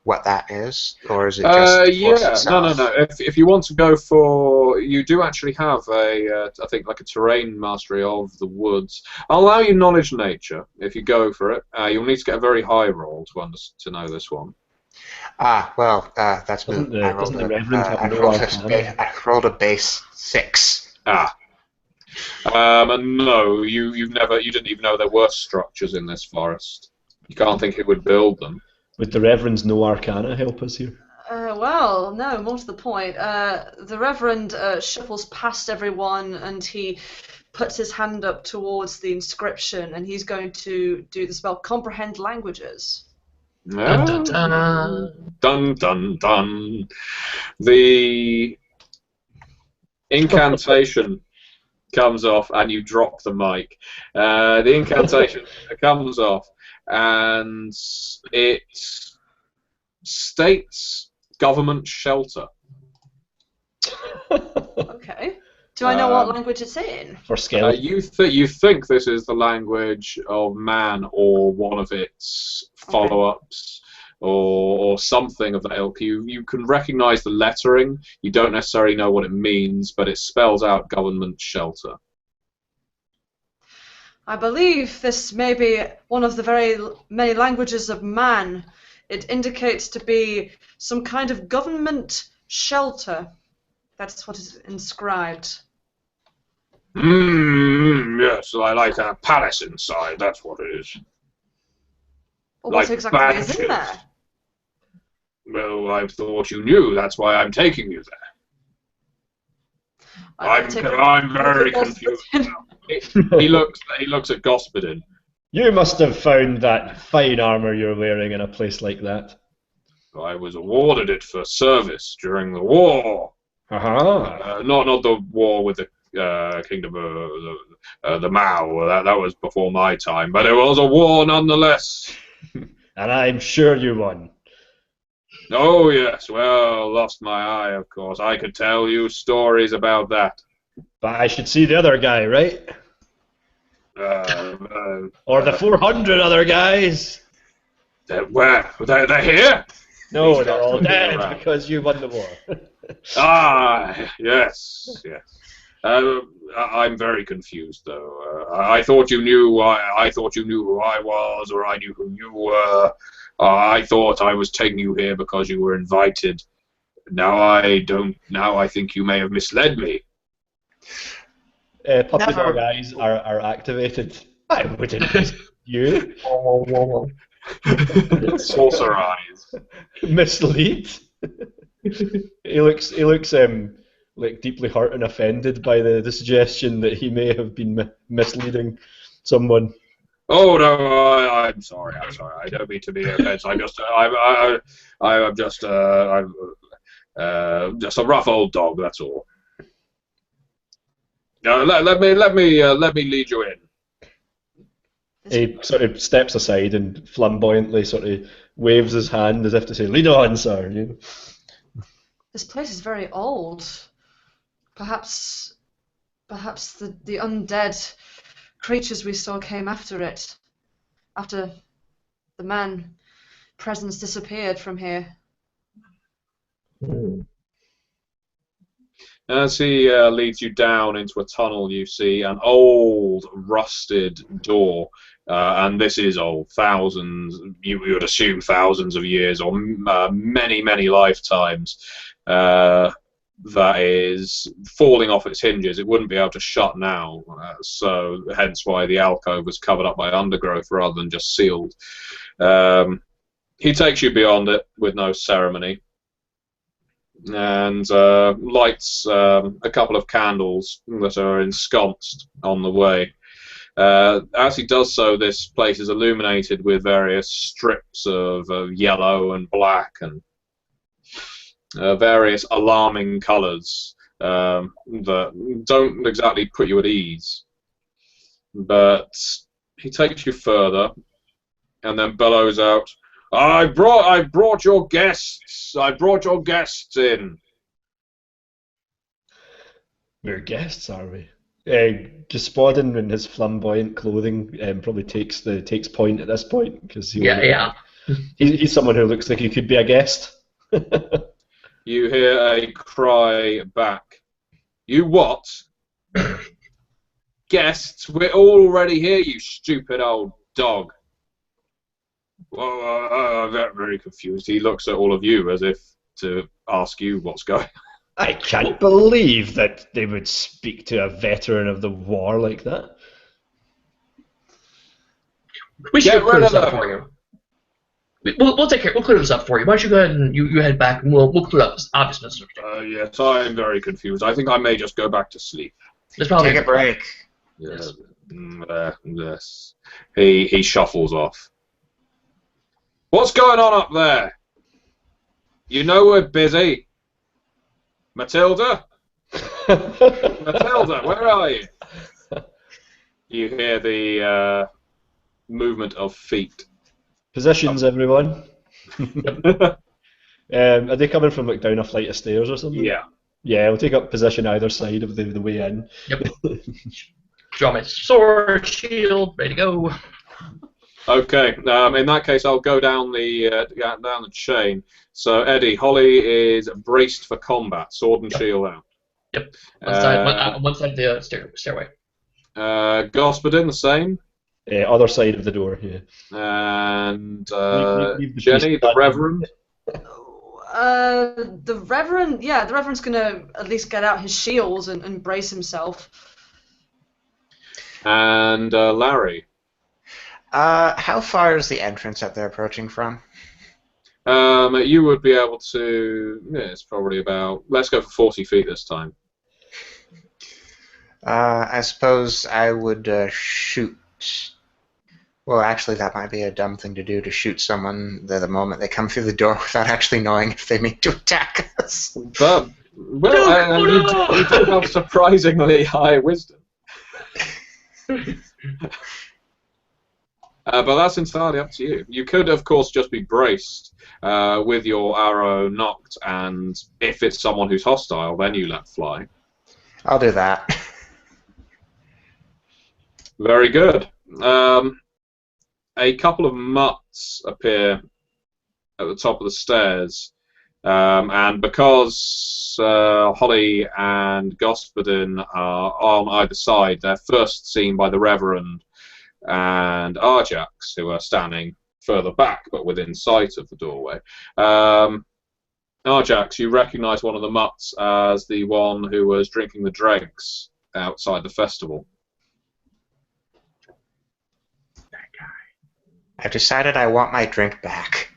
what that is, or is it just the force itself? No. If you want to go for, you do actually have I think like a terrain mastery of the woods. I'll allow you knowledge nature if you go for it. You'll need to get a very high roll to know this one. Well, that's moot. I rolled a base 6. And no, you didn't even know there were structures in this forest. You can't think who would build them. Would the Reverend's no arcana help us here? Well, no, more to the point. The Reverend shuffles past everyone and he puts his hand up towards the inscription and he's going to do the spell Comprehend Languages. Dun, dun, dun. Dun dun dun. The incantation comes off and you drop the mic. The incantation comes off and it states government shelter. Okay. Do I know what language it's in? For scale. You think this is the language of man or one of its follow-ups or something of that ilk. You can recognize the lettering. You don't necessarily know what it means, but it spells out government shelter. I believe this may be one of the very many languages of man. It indicates to be some kind of government shelter. That's what is inscribed. Yes, I like a palace inside, that's what it is. Well, Like what exactly is in badges. there? Well, I thought you knew, that's why I'm taking you there. I'm very confused now. He looks at Gospodin. You must have found that fine armor you're wearing in a place like that. I was awarded it for service during the war. Not the war with the kingdom of the Mao. That was before my time, but it was a war nonetheless. And I'm sure you won. Oh yes, well, lost my eye, of course. I could tell you stories about that. But I should see the other guy, right? Or the 400 other guys. Where? They're here? No, He they're starts all looking dead around. because you won the war. Ah, yes, yes. I'm very confused, though. I thought you knew. I thought you knew who I was, or I knew who you were. I thought I was taking you here because you were invited. Now I don't. Now I think you may have misled me. Puppy dog Never. eyes are activated. I wouldn't miss you. Whoa, whoa, whoa. Saucer eyes. Mislead. He looks like deeply hurt and offended by the suggestion that he may have been misleading someone. Oh no, I'm sorry. I'm sorry. I don't mean to be offensive. I'm just a rough old dog. That's all. Let me lead you in. He sort of steps aside and flamboyantly sort of waves his hand as if to say, "Lead on, sir." You know? This place is very old. Perhaps the undead creatures we saw came after it. After the man presence disappeared from here. As he leads you down into a tunnel, you see an old, rusted door. And this is old, thousands, you would assume thousands of years, or many, many lifetimes. That is falling off its hinges. It wouldn't be able to shut now, so hence why the alcove was covered up by undergrowth rather than just sealed. He takes you beyond it with no ceremony, and lights a couple of candles that are ensconced on the way. As he does so, this place is illuminated with various strips of yellow and black and various alarming colours that don't exactly put you at ease. But he takes you further and then bellows out, I brought your guests. I brought your guests in. We're guests, are we? Gospodin in his flamboyant clothing probably takes point at this point because Yeah. he's someone who looks like he could be a guest. You hear a cry back. You what? Guests? We're already here, you stupid old dog. Well, I'm very confused. He looks at all of you as if to ask you what's going on. I can't believe that they would speak to a veteran of the war like that. We should Get clear rid this of up them. for you. We'll take care. We'll clear this up for you. Why don't you go ahead and you head back and we'll clear up this obviousness. Yes, I'm very confused. I think I may just go back to sleep. There's probably Take a break. Yes. Yes. He shuffles off. What's going on up there? You know we're busy. Matilda? Matilda, where are you? You hear the movement of feet. Positions, everyone. Are they coming from like down a flight of stairs or something? Yeah. Yeah, we'll take up position either side of the way in. Yep. Draw my sword, shield, ready to go. Okay. In that case, I'll go down the chain. So Eddie, Holly is braced for combat, sword and shield out. Yep. One side of the stairway. Gospodin the same. Other side of the door, yeah. And Leave the Jenny, priest the standing. Reverend. The Reverend, yeah, the Reverend's gonna at least get out his shields and brace himself. And Larry. How far is the entrance that they're approaching from? You would be able to. Yeah, it's probably about. Let's go for 40 feet this time. I suppose I would shoot. Well, actually, that might be a dumb thing to do, to shoot someone the moment they come through the door without actually knowing if they mean to attack us. But you do have surprisingly high wisdom. But that's entirely up to you. You could, of course, just be braced with your arrow knocked, and if it's someone who's hostile, then you let fly. I'll do that. Very good. A couple of mutts appear at the top of the stairs. And because Holly and Gospodin are on either side, they're first seen by the Reverend and Arjax, who are standing further back but within sight of the doorway. Arjax, you recognise one of the mutts as the one who was drinking the dregs outside the festival. I've decided I want my drink back.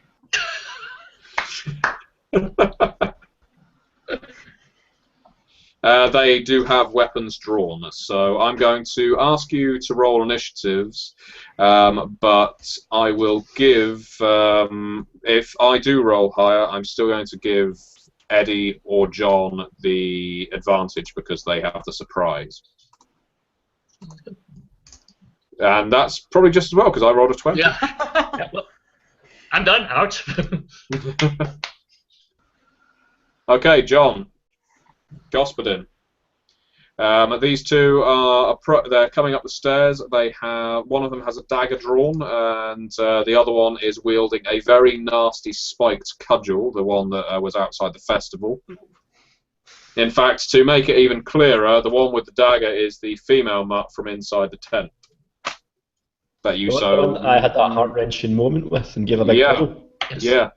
They do have weapons drawn, so I'm going to ask you to roll initiatives, but I will give, if I do roll higher, I'm still going to give Eddie or John the advantage because they have the surprise. And that's probably just as well because I rolled a 20. Yeah. Yeah, well, I'm done. Out. Okay, John. Gospodin. These two are they're coming up the stairs. They have one of them has a dagger drawn, and the other one is wielding a very nasty spiked cudgel, the one that was outside the festival. In fact, to make it even clearer, the one with the dagger is the female mutt from inside the tent. That you so I had that heart-wrenching moment with and gave a big cuddle. Yeah.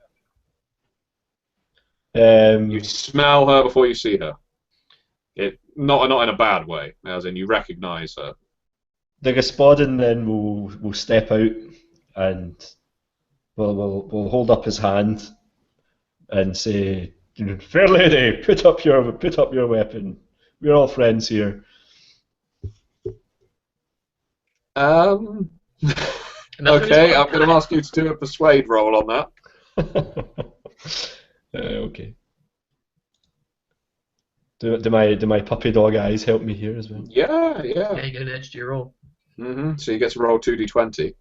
You smell her before you see her. Not in a bad way, as in you recognise her. The Gospodin then will step out and will hold up his hand and say, "Fair lady, put up your weapon. We're all friends here." Okay, I'm going to ask you to do a persuade roll on that. Okay. Do my puppy dog eyes help me here as well? Yeah. Yeah, you get an edge to your roll. So you get to roll 2d20.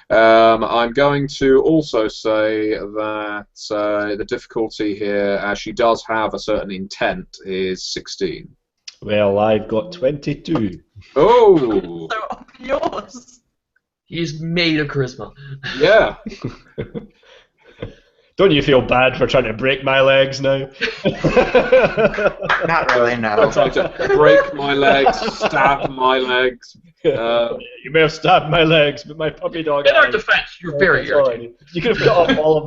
I'm going to also say that the difficulty here, as she does have a certain intent, is 16. Well, I've got 22. Oh! So up yours. He's made of charisma. Yeah. Don't you feel bad for trying to break my legs now? Not really, no. Trying to break my legs, stab my legs. You may have stabbed my legs, but my puppy dog. In our defense, you're very irritating. You could have cut off all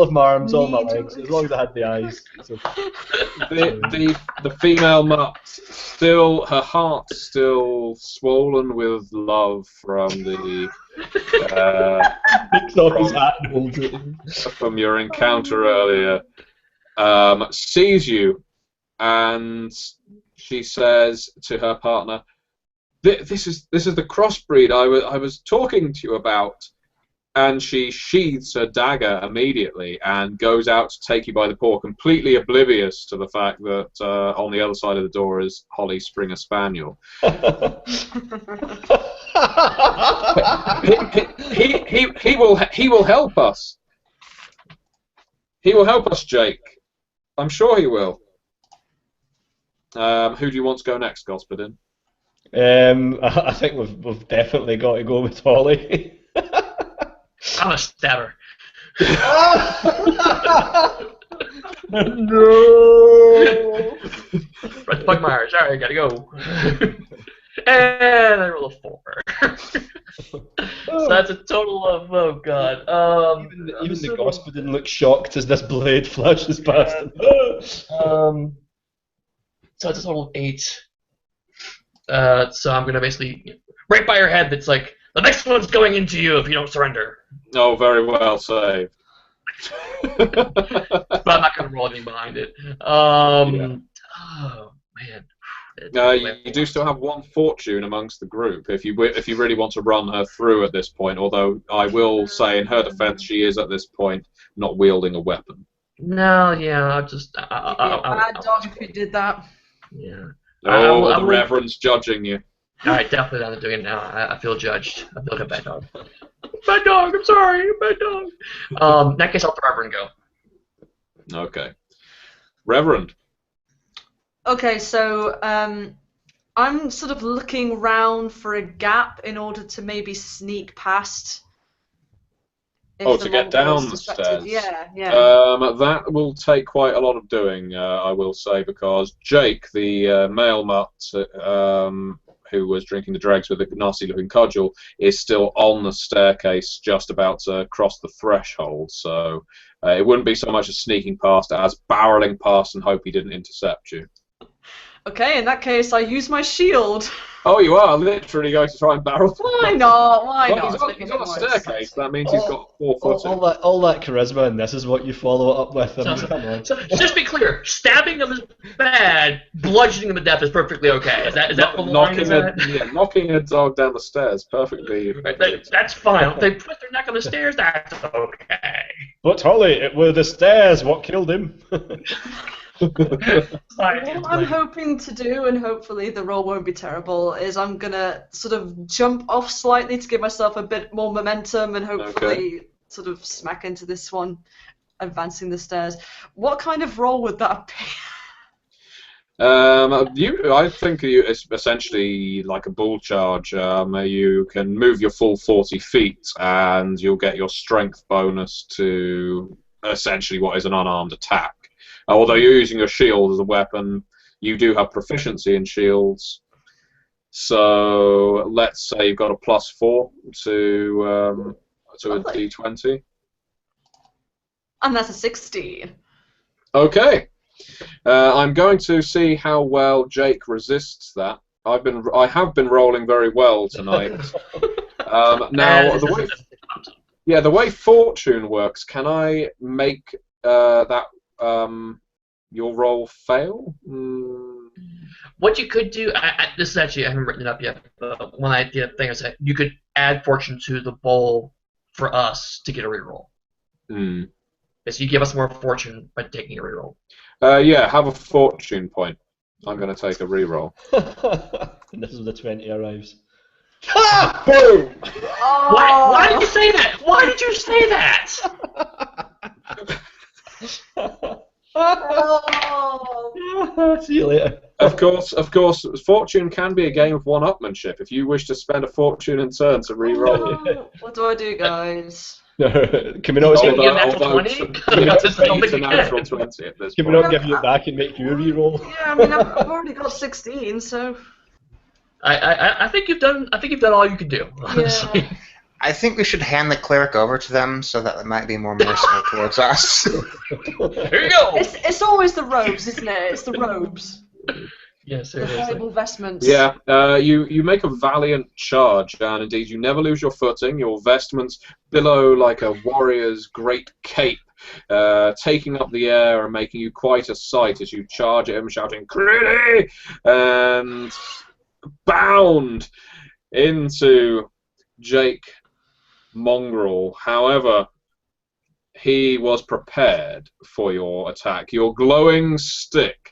of my arms, all my legs, as long as I had the eyes. So. The female mutt, still her heart still swollen with love from the from your encounter earlier, sees you, and she says to her partner, "This is the crossbreed I was talking to you about." And she sheathes her dagger immediately and goes out to take you by the paw, completely oblivious to the fact that on the other side of the door is Holly Springer Spaniel. he will help us. He will help us, Jake. I'm sure he will. Who do you want to go next, Gospodin? I think we've definitely got to go with Holly. I'm a stabber. No. Right, Pugmire. Sorry, gotta go. And I roll a 4. So that's a total of, oh god. Even the Gospodin looks shocked as this blade flashes past him. So it's a total of 8. So I'm gonna basically right by her head. That's like the next one's going into you if you don't surrender. Oh, very well saved. But I'm not gonna roll anything behind it. Oh man. You do still have one fortune amongst the group if you really want to run her through at this point. Although I will say, in her defense, she is at this point not wielding a weapon. No, yeah, I'll just. You'd be a bad dog if you did that. Yeah. Oh, the Reverend's judging you. Alright, definitely not doing it now. I feel judged. I feel like a bad dog. Bad dog, I'm sorry, bad dog. In that case, I'll let the Reverend go. Okay. Reverend. Okay, so I'm sort of looking round for a gap in order to maybe sneak past Oh, if the to get Mongol is down the suspected. stairs. Yeah, yeah. That will take quite a lot of doing, I will say, because Jake, the male mutt who was drinking the dregs with a nasty-looking cudgel, is still on the staircase, just about to cross the threshold. So it wouldn't be so much as sneaking past as barreling past and hope he didn't intercept you. Okay, in that case, I use my shield. Oh, you are literally going to try and barrel? Why not? Why Well, not? he's on, Making he's it on a more staircase. exciting. That means he's got 4 footing. All that charisma, and this is what you follow it up with. I mean, So, come on. so just be clear, stabbing them is bad, bludgeoning them to death is perfectly okay. Is that the line? Knocking a dog down the stairs, perfectly. Right, that's fine. If they put their neck on the stairs, that's okay. But Holly, it were the stairs what killed him. What I'm hoping to do, and hopefully the roll won't be terrible, is I'm gonna sort of jump off slightly to give myself a bit more momentum and hopefully sort of smack into this one, advancing the stairs. What kind of roll would that be? I think it's essentially like a bull charge. You can move your full 40 feet, and you'll get your strength bonus to essentially what is an unarmed attack. Although you're using your shield as a weapon, you do have proficiency in shields. So let's say you've got a +4 to a d20. And that's a 16. Okay. I'm going to see how well Jake resists that. I have been rolling very well tonight. Now the way fortune works, can I make that your roll fail? What you could do, this is actually, I haven't written it up yet, but one idea thing is that you could add fortune to the bowl for us to get a reroll. So you give us more fortune by taking a reroll. Yeah, have a fortune point. I'm going to take a reroll. And this is where the 20 arrives. Ha! Boom! Oh! Why did you say that? Why did you say that? Oh! See you later. Of course, fortune can be a game of one-upmanship. If you wish to spend a fortune in turn to reroll it. Oh, what do I do, guys? Can we not Although- spend you a natural 20? It's a natural 20 at this Can we point. not give you it back and make you reroll? Yeah, I mean, I've already got 16, so... I think you've done all you could do. Honestly. Yeah. I think we should hand the cleric over to them so that it might be more merciful towards us. Here you go. It's always the robes, isn't it? It's the robes. Yes, The valuable vestments. Yeah, you make a valiant charge, and indeed you never lose your footing. Your vestments billow like a warrior's great cape, taking up the air and making you quite a sight as you charge at him, shouting "Critty!" and bound into Jake Mongrel. However, he was prepared for your attack. Your glowing stick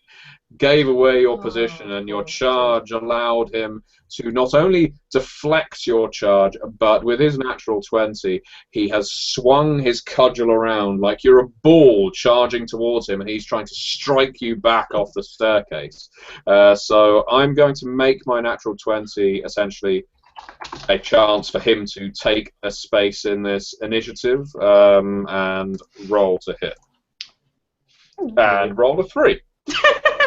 gave away your position, and your charge allowed him to not only deflect your charge, but with his natural 20, he has swung his cudgel around like you're a ball charging towards him, and he's trying to strike you back off the staircase. So I'm going to make my natural 20 essentially a chance for him to take a space in this initiative and roll to hit. And roll a 3.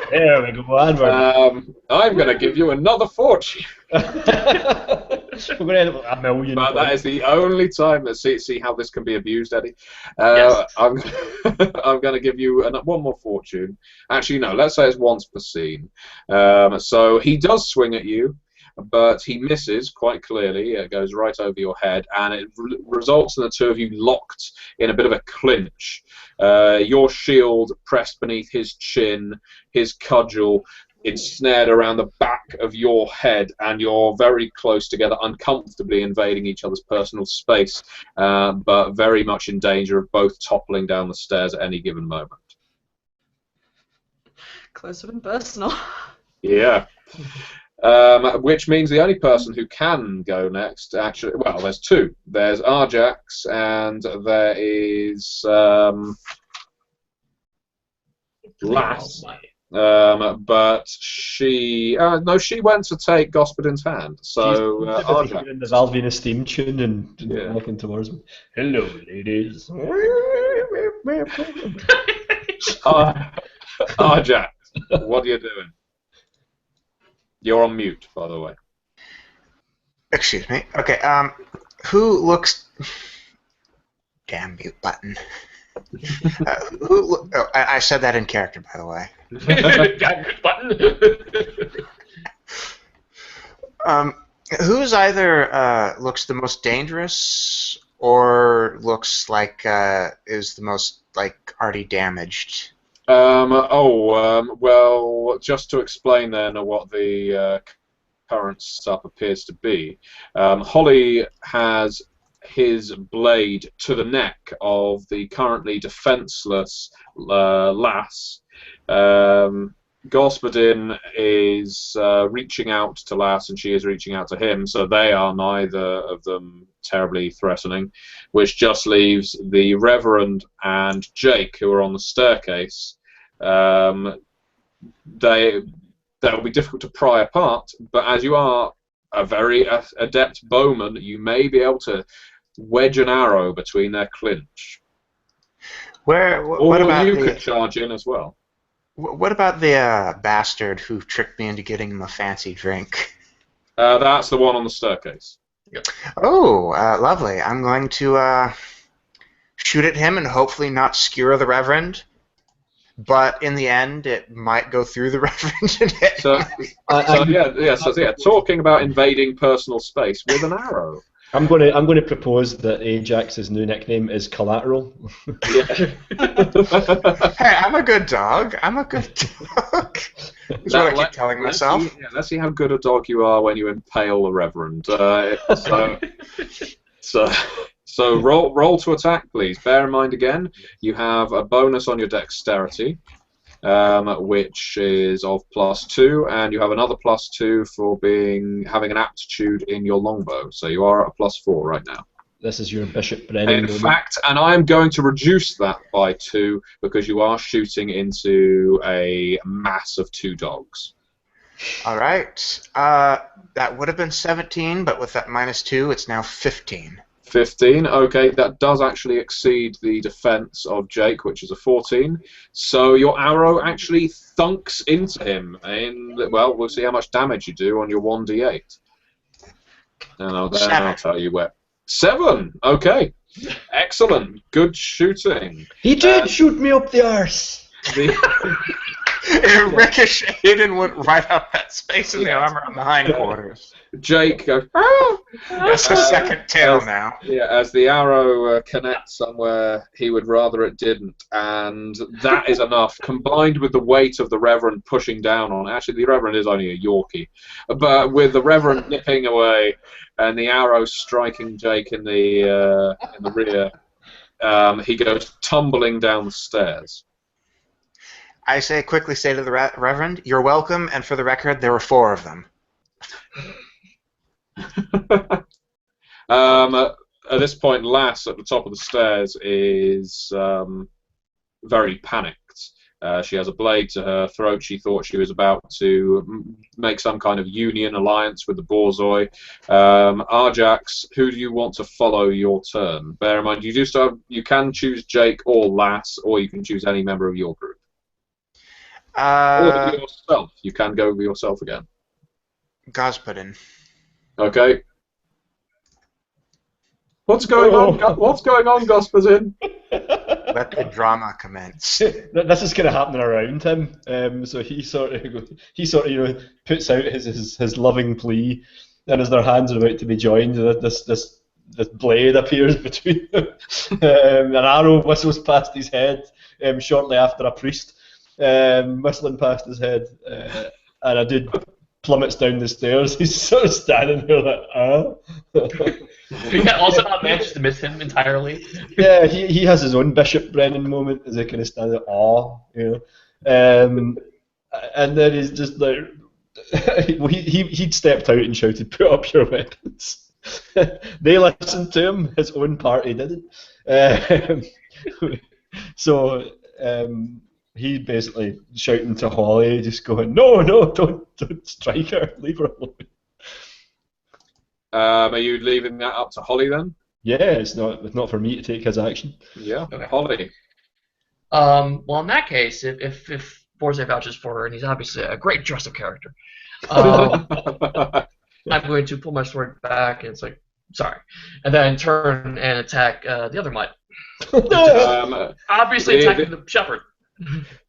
There we go, onward. I'm going to give you another fortune. We're going to end up with a million. But that is the only time that see how this can be abused, Eddie. Yes. I'm going to give you one more fortune. Actually, no. Let's say it's once per scene. So he does swing at you, but he misses quite clearly. It goes right over your head, and it results in the two of you locked in a bit of a clinch. Your shield pressed beneath his chin, his cudgel ensnared around the back of your head, and you're very close together, uncomfortably invading each other's personal space, but very much in danger of both toppling down the stairs at any given moment. Close up and personal. Yeah. Which means the only person who can go next, actually, well, there's two. There's Arjax, and there is Lass. but she no, she went to take Gospodin's hand. So She's Arjax. in the Valvinus theme tune and Yeah. walking towards me. Hello, ladies. Arjax, what are you doing? You're on mute, by the way. Excuse me. Okay. Who looks? Damn mute button. Oh, I said that in character, by the way. Who's either looks the most dangerous or looks like is the most like already damaged? Well, just to explain then what the current setup appears to be, Holly has his blade to the neck of the currently defenseless Lass. Gospodin is reaching out to Lass, and she is reaching out to him, so they are neither of them terribly threatening, which just leaves the Reverend and Jake, who are on the staircase. They'll be difficult to pry apart, but as you are a very adept bowman, you may be able to wedge an arrow between their clinch. What about you could charge in as well. What about the bastard who tricked me into getting him a fancy drink? That's the one on the staircase. Yep. Oh, lovely. I'm going to shoot at him and hopefully not skewer the Reverend. But in the end, it might go through the Reverend and hit him. So talking about invading personal space with an arrow. I'm going to propose that Ajax's new nickname is Collateral. Yeah. Hey, I'm a good dog. I'm a good dog. That's what I keep telling myself. Let's see how good a dog you are when you impale the Reverend. So roll to attack, please. Bear in mind again, you have a bonus on your dexterity, which is of +2, and you have another +2 for having an aptitude in your longbow. So you are at a +4 right now. This is your Bishop Brennan. In fact, and I am going to reduce that by 2 because you are shooting into a mass of 2 dogs. All right. That would have been 17, but with that -2, it's now 15. 15, okay, that does actually exceed the defense of Jake, which is a 14. So your arrow actually thunks into him. Well, we'll see how much damage you do on your 1d8. And I'll tell you where. 7, okay. Excellent, good shooting. He did shoot me up the arse. It ricocheted and went right up that space in the armor on the hindquarters. Jake goes, "Ah!" That's a second tail now. Yeah, as the arrow connects somewhere he would rather it didn't, and that is enough, combined with the weight of the Reverend pushing down on it. Actually, the Reverend is only a Yorkie, but with the Reverend nipping away and the arrow striking Jake in the rear, he goes tumbling down the stairs. I quickly say to the Reverend, "You're welcome," and for the record, there were 4 of them. At this point, Lass at the top of the stairs is very panicked. She has a blade to her throat. She thought she was about to make some kind of union alliance with the Borzoi. Arjax, who do you want to follow your turn? Bear in mind, you can choose Jake or Lass, or you can choose any member of your group. Or yourself. You can go with yourself again. Gospodin. Okay. What's going on? What's going on, Gospodin? Let the drama commence. This is kind of happening around him. So he sort of puts out his loving plea, and as their hands are about to be joined, this blade appears between them. An arrow whistles past his head shortly after a priest. Whistling past his head, and a dude plummets down the stairs. He's sort of standing there like, We also not managed to miss him entirely. Yeah, he has his own Bishop Brennan moment as he kind of stands there, and then he's just like, he'd stepped out and shouted, "Put up your weapons." They listened to him. His own party didn't. he basically shouting to Holly, just going, no, don't strike her, leave her alone. Are you leaving that up to Holly then? Yeah, it's not for me to take his action. Yeah, Okay. Holly. Well, in that case, if Borze vouches for her, and he's obviously a great dress-up character, I'm going to pull my sword back, and it's like, sorry, and then turn and attack the other mutt. Obviously attacking the shepherd.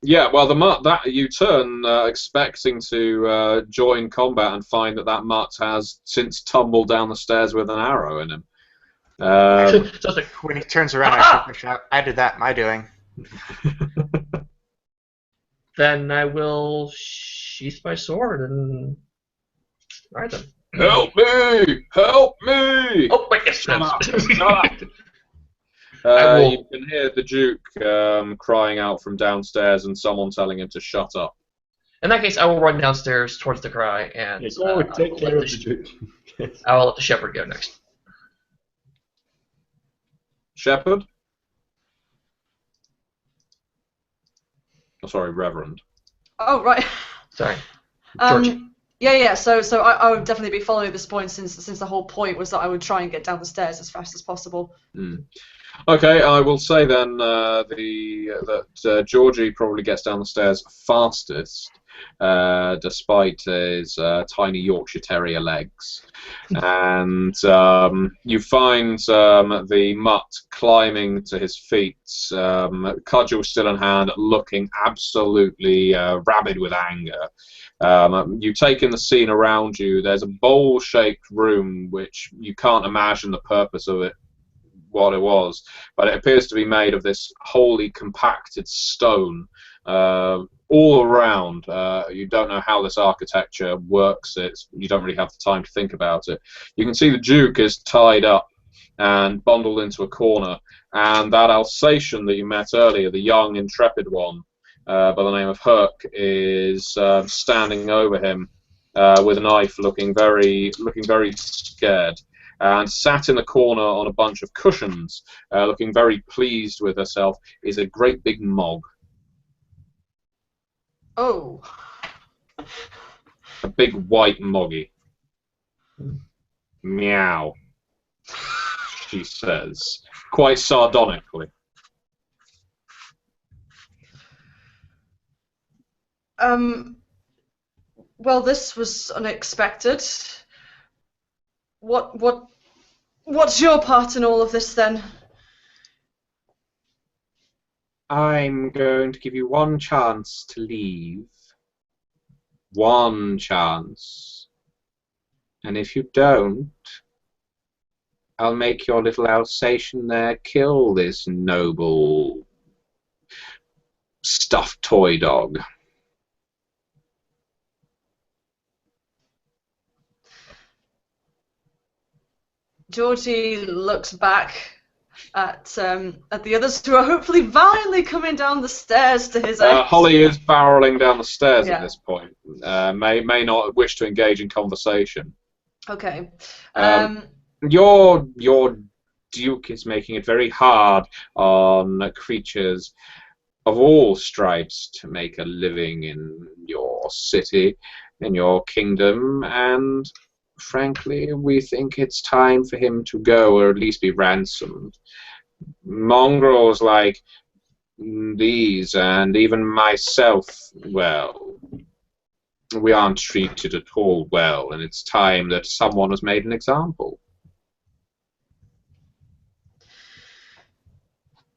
Yeah, well, the mutt that you turn expecting to join combat and find that mutt has since tumbled down the stairs with an arrow in him. So it's like, When he turns around, I shout, "I did that. My doing." then I will sheath my sword and alright then. Help me! Help me! Oh wait, yes, Shut up! yes. Shut up! I will- You can hear the Duke crying out from downstairs and someone telling him to shut up. In that case, I will run downstairs towards the cry and Yeah, go take I care will of the Duke. let the shepherd go next. Shepherd? Oh, sorry, Reverend. Oh, right. Sorry, George. Yeah. So I would definitely be following this point since the whole point was that I would try and get down the stairs as fast as possible. Okay, I will say then that Georgie probably gets down the stairs fastest, despite his tiny Yorkshire Terrier legs. And you find the mutt climbing to his feet, cudgel still in hand, looking absolutely rabid with anger. You take in the scene around you. There's a bowl-shaped room which you can't imagine the purpose of it, what it was, but it appears to be made of this wholly compacted stone all around. You don't know how this architecture works. You don't really have the time to think about it. You can see the Duke is tied up and bundled into a corner, and that Alsatian that you met earlier, the young, intrepid one, by the name of Herc, is standing over him with a knife, looking very scared. And sat in the corner on a bunch of cushions, looking very pleased with herself, is a great big Mog. Oh. A big white Moggy. Meow, she says, quite sardonically. Well, this was unexpected. What's your part in all of this then? I'm going to give you one chance to leave. One chance. And if you don't, I'll make your little Alsatian there kill this noble stuffed toy dog. Georgie looks back at the others who are hopefully valiantly coming down the stairs to his aid. Holly is barreling down the stairs Yeah. at this point. May not wish to engage in conversation. Okay. Your Duke is making it very hard on creatures of all stripes to make a living in your city, in your kingdom, and frankly, we think it's time for him to go, or at least be ransomed. Mongrels like these, and even myself, well, we aren't treated at all well, and it's time that someone has made an example.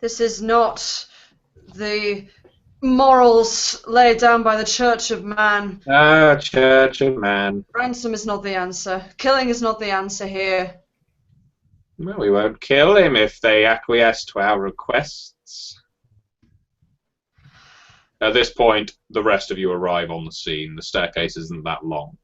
This is not the morals laid down by the Church of Man. Ah, Church of Man. Ransom is not the answer. Killing is not the answer here. Well, we won't kill him if they acquiesce to our requests. At this point, the rest of you arrive on the scene. The staircase isn't that long.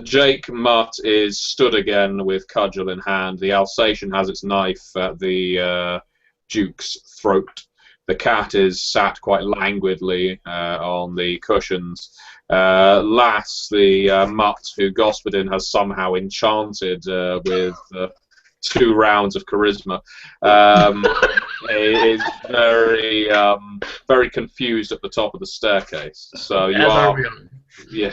Jake Mutt is stood again with cudgel in hand. The Alsatian has its knife at the Duke's throat. The cat is sat quite languidly on the cushions. Lass, the mutt who Gospodin has somehow enchanted with 2 rounds of charisma. Is very very confused at the top of the staircase. So you As are, we all. yeah.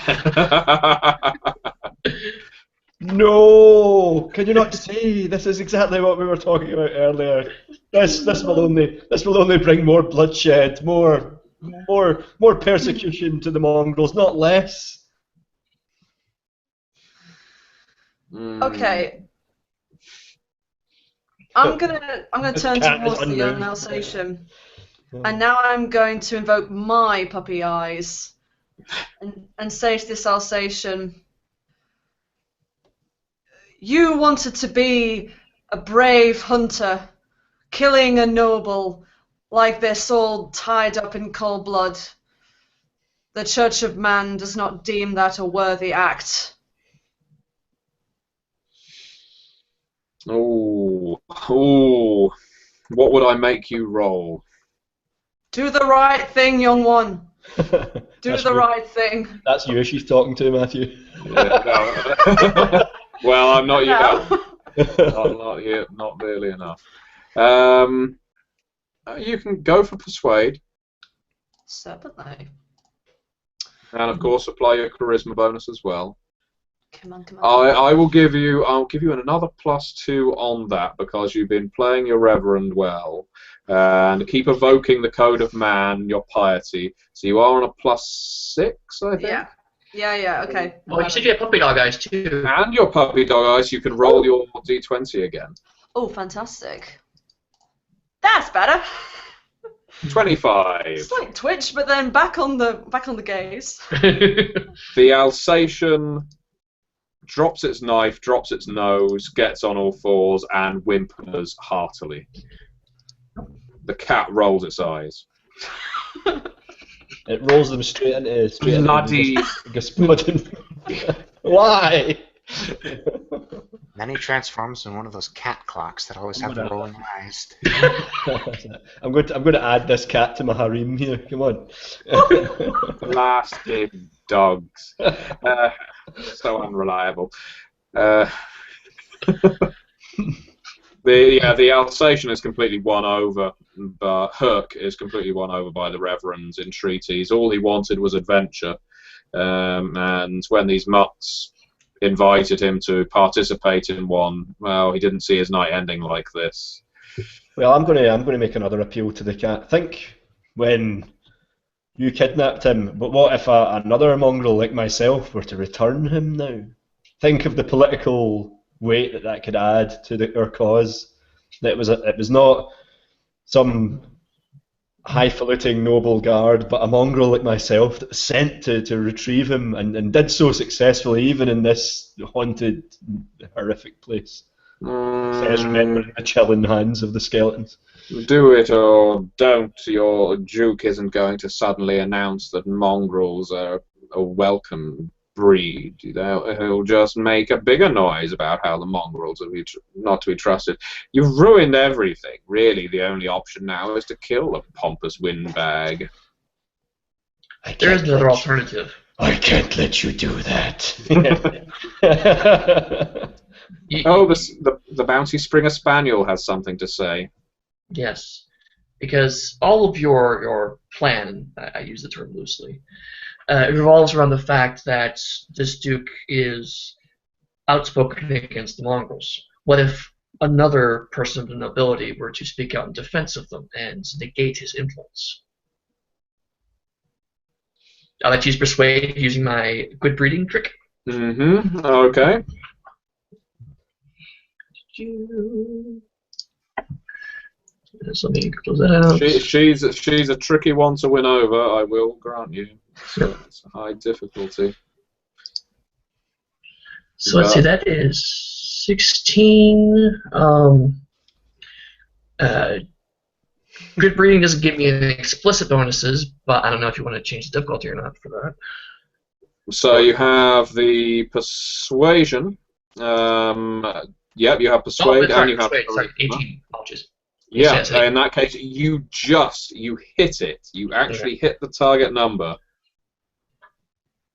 No! Can you not see? This is exactly what we were talking about earlier. This will only bring more bloodshed, more persecution to the mongrels, not less. Okay. I'm gonna This turn cat is towards the young unmoved. Alsatian, and now I'm going to invoke my puppy eyes, and say to this Alsatian, "You wanted to be a brave hunter, killing a noble like this, all tied up in cold blood. The Church of Man does not deem that a worthy act." Oh, oh. What would I make you roll? Do the right thing, young one. Do That's the you. right thing. That's you she's talking to, Matthew. Yeah, no. Well, I'm not yet. No. Not yet. Not really enough. You can go for persuade, Certainly. and of course apply your charisma bonus as well. Come on, come on. I'll give you another +2 on that because you've been playing your reverend well, and keep evoking the code of man, your piety. So you are on a +6, I think. Yeah, okay. Well, you said you had puppy dog eyes too. And your puppy dog eyes, you can roll your d20 again. Oh, fantastic. That's better. 25. Slight twitch, but then back on the gaze. The Alsatian drops its knife, drops its nose, gets on all fours, and whimpers heartily. The cat rolls its eyes. It rolls them straight into Bloody. Gaspuddin. Why? Then he transforms in one of those cat clocks that always have the rolling eyes. I'm going to add this cat to my harem here. Come on. Blasted dogs. So unreliable. The Alsatian is completely won over, but Hook is completely won over by the Reverend's entreaties. All he wanted was adventure, and when these mutts invited him to participate in one, well, he didn't see his night ending like this. Well, I'm going to make another appeal to the cat. Think when you kidnapped him, but what if another mongrel like myself were to return him now? Think of the political weight that could add to our cause. That it was not some highfalutin noble guard, but a mongrel like myself that was sent to retrieve him and did so successfully, even in this haunted, horrific place. Says remembering the chilling hands of the skeletons. Do it or don't. Your Duke isn't going to suddenly announce that mongrels are a welcome breed. He'll just make a bigger noise about how the mongrels are not to be trusted. You've ruined everything. Really, the only option now is to kill the pompous windbag. There is another alternative. I can't let you do that. Oh, the Bounty Springer Spaniel has something to say. Yes, because all of your plan, I use the term loosely, it revolves around the fact that this Duke is outspoken against the mongrels. What if another person of the nobility were to speak out in defense of them and negate his influence? I'll let you use persuade using my good breeding trick. Mm-hmm. Okay. So let me close that out. She's a tricky one to win over, I will grant you. So it's a high difficulty. So let's see, that is 16. Good breeding doesn't give me any explicit bonuses, but I don't know if you want to change the difficulty or not for that. So you have the persuasion. Yep, you have persuade and you have. Sorry, 18. Apologies. Yeah, Yes, in that case, you hit it. You actually hit the target number.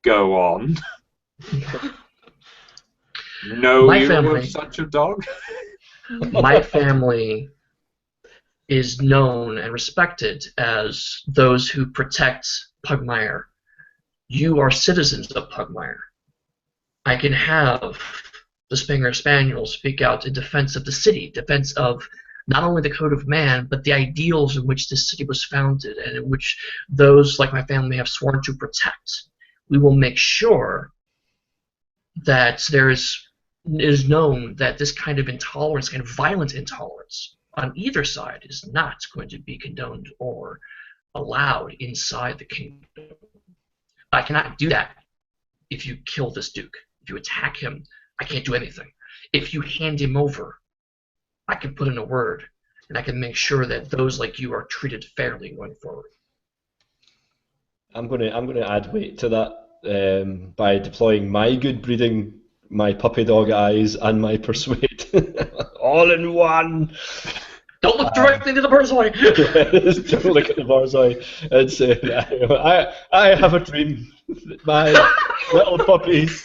Go on. No, My you family. were such a dog. My family is known and respected as those who protect Pugmire. You are citizens of Pugmire. I can have the Springer Spaniel speak out in defense of the city, defense of not only the code of man, but the ideals in which this city was founded and in which those like my family have sworn to protect. We will make sure that it is known that this kind of intolerance, kind of violent intolerance on either side is not going to be condoned or allowed inside the kingdom. I cannot do that if you kill this duke. If you attack him, I can't do anything. If you hand him over, I can put in a word, and I can make sure that those like you are treated fairly going forward. I'm gonna add weight to that by deploying my good breeding, my puppy dog eyes, and my persuade, all in one. Don't look directly into the bird's eye. Don't look at the bird's eye and say, I have a dream that my little puppies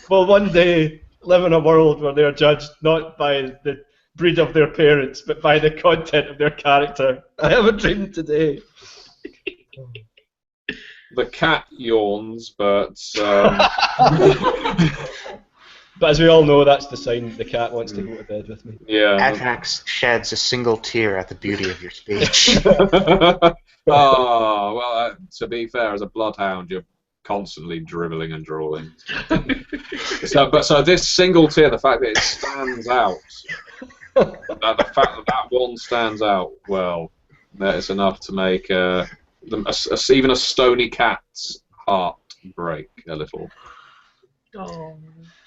will one day live in a world where they are judged not by the breed of their parents, but by the content of their character. I have a dream today. The cat yawns, but but as we all know, that's the sign the cat wants to go to bed with me. yeah. Atrax sheds a single tear at the beauty of your speech. Oh, well, to be fair, as a bloodhound, you're constantly dribbling and drooling. So this single tear, the fact that it stands out, the fact that that one stands out, well, that is enough to make even a stony cat's heart break a little. Oh.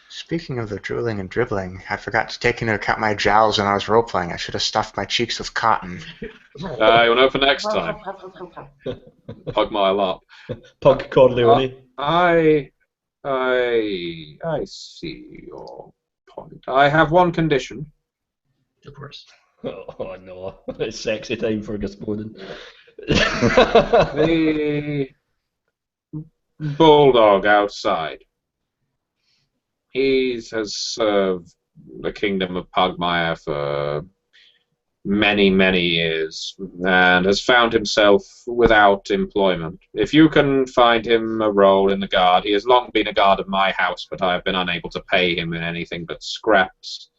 Speaking of the drooling and dribbling, I forgot to take into account my jowls when I was role-playing. I should have stuffed my cheeks with cotton. You'll know for next time. Pugmire up. Pug Corleone. I see your point. I have one condition. Of course. Oh no, it's sexy time for Gospodin. The bulldog outside. He has served the kingdom of Pugmire for many, many years and has found himself without employment. If you can find him a role in the guard, he has long been a guard of my house, but I have been unable to pay him in anything but scraps.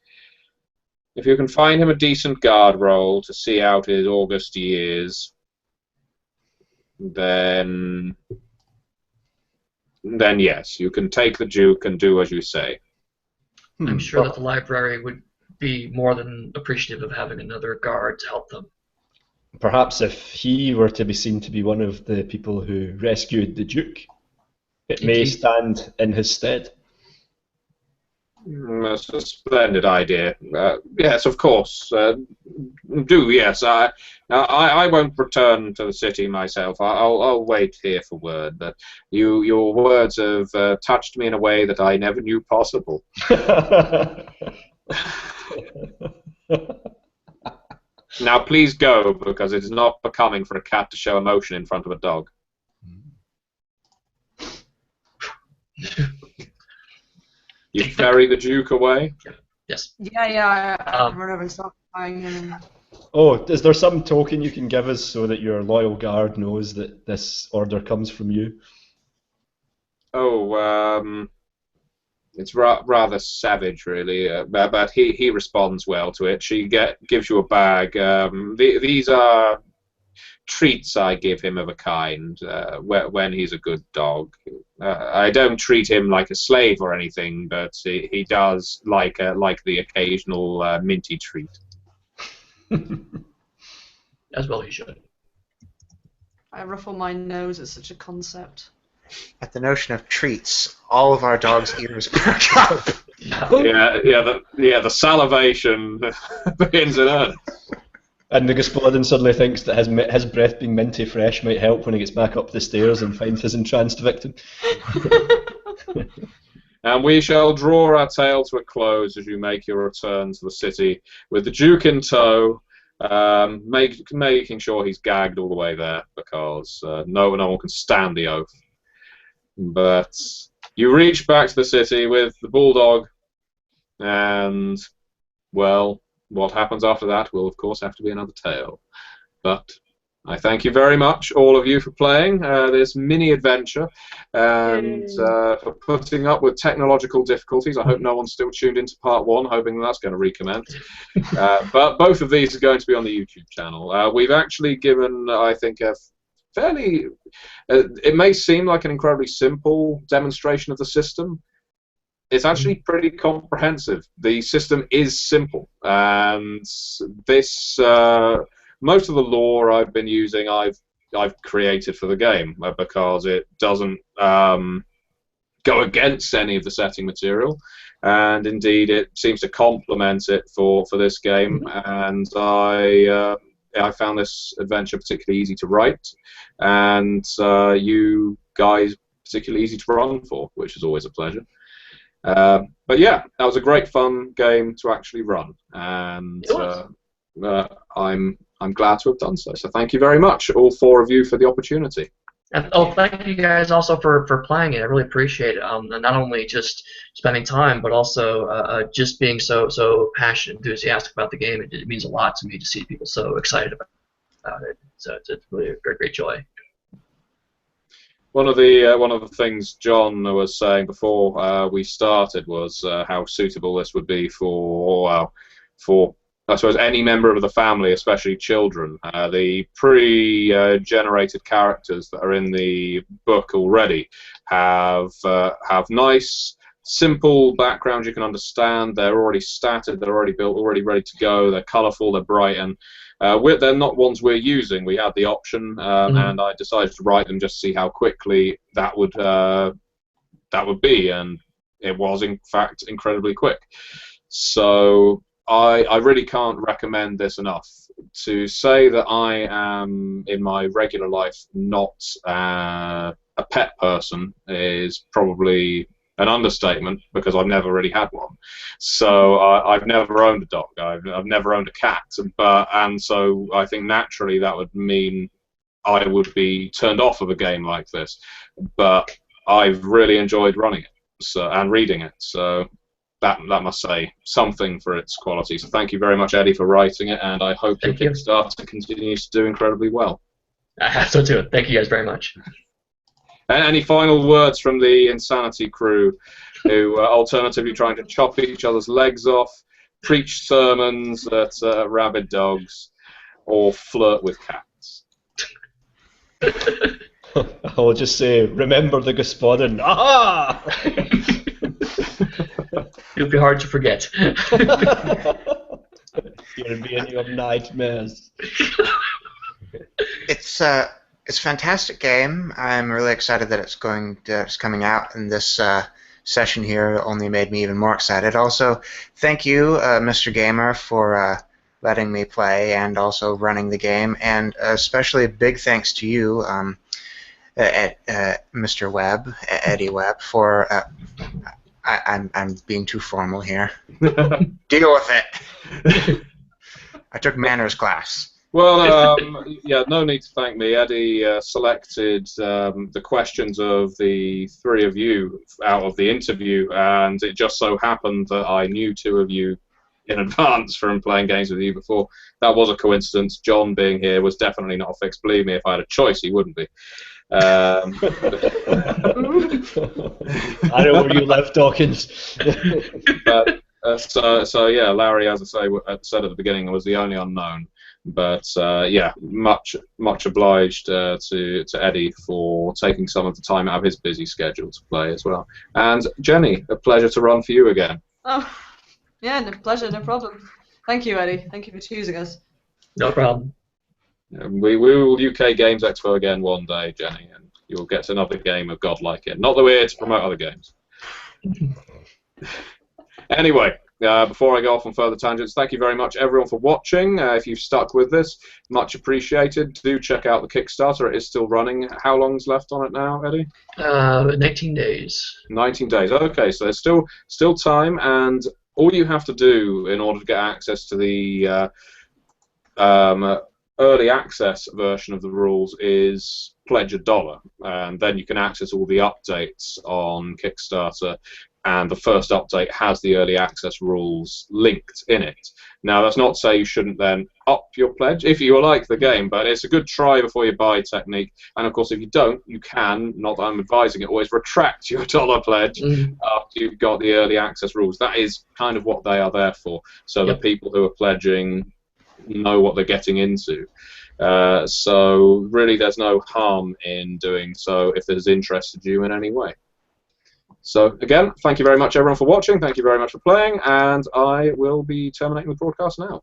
If you can find him a decent guard role to see out his August years, then yes, you can take the Duke and do as you say. I'm sure that the library would be more than appreciative of having another guard to help them. Perhaps if he were to be seen to be one of the people who rescued the Duke, it may stand in his stead. That's a splendid idea. Yes, of course. Yes. I won't return to the city myself. I'll wait here for word. But your words have touched me in a way that I never knew possible. Now, please go, because it is not becoming for a cat to show emotion in front of a dog. You ferry the Duke away? Yes. Yeah, I run over and start crying him. Oh, is there some token you can give us so that your loyal guard knows that this order comes from you? Oh, it's rather savage, really, but he responds well to it. She gives you a bag. These are treats I give him of a kind when he's a good dog. I don't treat him like a slave or anything, but he does like the occasional minty treat. As well he should. I ruffle my nose at such a concept. At the notion of treats, all of our dogs' ears perk up. The salivation begins in earnest. And the Gospodin suddenly thinks that his breath being minty fresh might help when he gets back up the stairs and finds his entranced victim. And we shall draw our tale to a close as you make your return to the city, with the Duke in tow, making sure he's gagged all the way there, because no one can stand the oath. But you reach back to the city with the bulldog, and, well, what happens after that will, of course, have to be another tale. But I thank you very much, all of you, for playing this mini-adventure and for putting up with technological difficulties. I hope no one's still tuned into part 1, hoping that's going to recommence. But both of these are going to be on the YouTube channel. We've actually given, I think, a fairly... it may seem like an incredibly simple demonstration of the system. It's actually pretty comprehensive. The system is simple, and this... most of the lore I've been using, I've created for the game because it doesn't go against any of the setting material, and indeed it seems to complement it for this game. And I found this adventure particularly easy to write, and you guys particularly easy to run for, which is always a pleasure. But yeah, that was a great fun game to actually run, and I'm glad to have done so. So thank you very much, all 4 of you, for the opportunity. Oh, thank you guys also for playing it. I really appreciate it. Not only just spending time, but also just being so passionate, enthusiastic about the game. It means a lot to me to see people so excited about it. So it's really a great joy. One of the things John was saying before we started was how suitable this would be for I suppose any member of the family, especially children. The pre-generated characters that are in the book already have nice, simple backgrounds you can understand. They're already statted, they're already built, already ready to go. They're colourful, they're bright, and they're not ones we're using. We had the option, and I decided to write them just to see how quickly that would be, and it was in fact incredibly quick. So I really can't recommend this enough. To say that I am, in my regular life, not a pet person is probably an understatement, because I've never really had one. So I've never owned a dog. I've never owned a cat. And so I think naturally that would mean I would be turned off of a game like this. But I've really enjoyed running it and reading it. So that must say something for its quality. So thank you very much, Eddie, for writing it, and I hope your Kickstarter continues to do incredibly well. I have so too. Thank you guys very much. And any final words from the Insanity crew, who are alternatively trying to chop each other's legs off, preach sermons at rabid dogs, or flirt with cats? I'll just say, remember the Gospodin. Aha! It'll be hard to forget. You'll be in your nightmares. It's a fantastic game. I'm really excited that it's coming out, and this session here only made me even more excited. Also, thank you, Mr. Gamer, for letting me play and also running the game, and especially a big thanks to you, Mr. Webb, Eddie Webb, for I'm being too formal here. Deal with it. I took manners class. Well, yeah, no need to thank me. Eddie selected the questions of the 3 of you out of the interview, and it just so happened that I knew 2 of you in advance from playing games with you before. That was a coincidence. John being here was definitely not a fix. Believe me, if I had a choice, he wouldn't be. I know where you live, Dawkins. But, so yeah, Larry, as I said at the beginning, was the only unknown. But yeah, much obliged to Eddie for taking some of the time out of his busy schedule to play as well. And Jenny, a pleasure to run for you again. Oh, yeah, no pleasure, no problem. Thank you, Eddie. Thank you for choosing us. No problem. We will UK Games Expo again one day, Jenny, and you'll get another game of God like it. Not that we're here to promote other games. Anyway, before I go off on further tangents, thank you very much, everyone, for watching. If you've stuck with this, much appreciated. Do check out the Kickstarter. It is still running. How long's left on it now, Eddie? 19 days. 19 days. Okay, so there's still time, and all you have to do in order to get access to the early access version of the rules is pledge $1, and then you can access all the updates on Kickstarter and the first update has the early access rules linked in it. Now, that's not to say you shouldn't then up your pledge if you like the game, but it's a good try before you buy technique. And of course, if you don't, you can, not that I'm advising it, always retract your dollar pledge after you've got the early access rules. That is kind of what they are there for, so the people who are pledging know what they're getting into. So really, there's no harm in doing so if it has interested you in any way. So again, thank you very much everyone for watching, thank you very much for playing, and I will be terminating the broadcast now.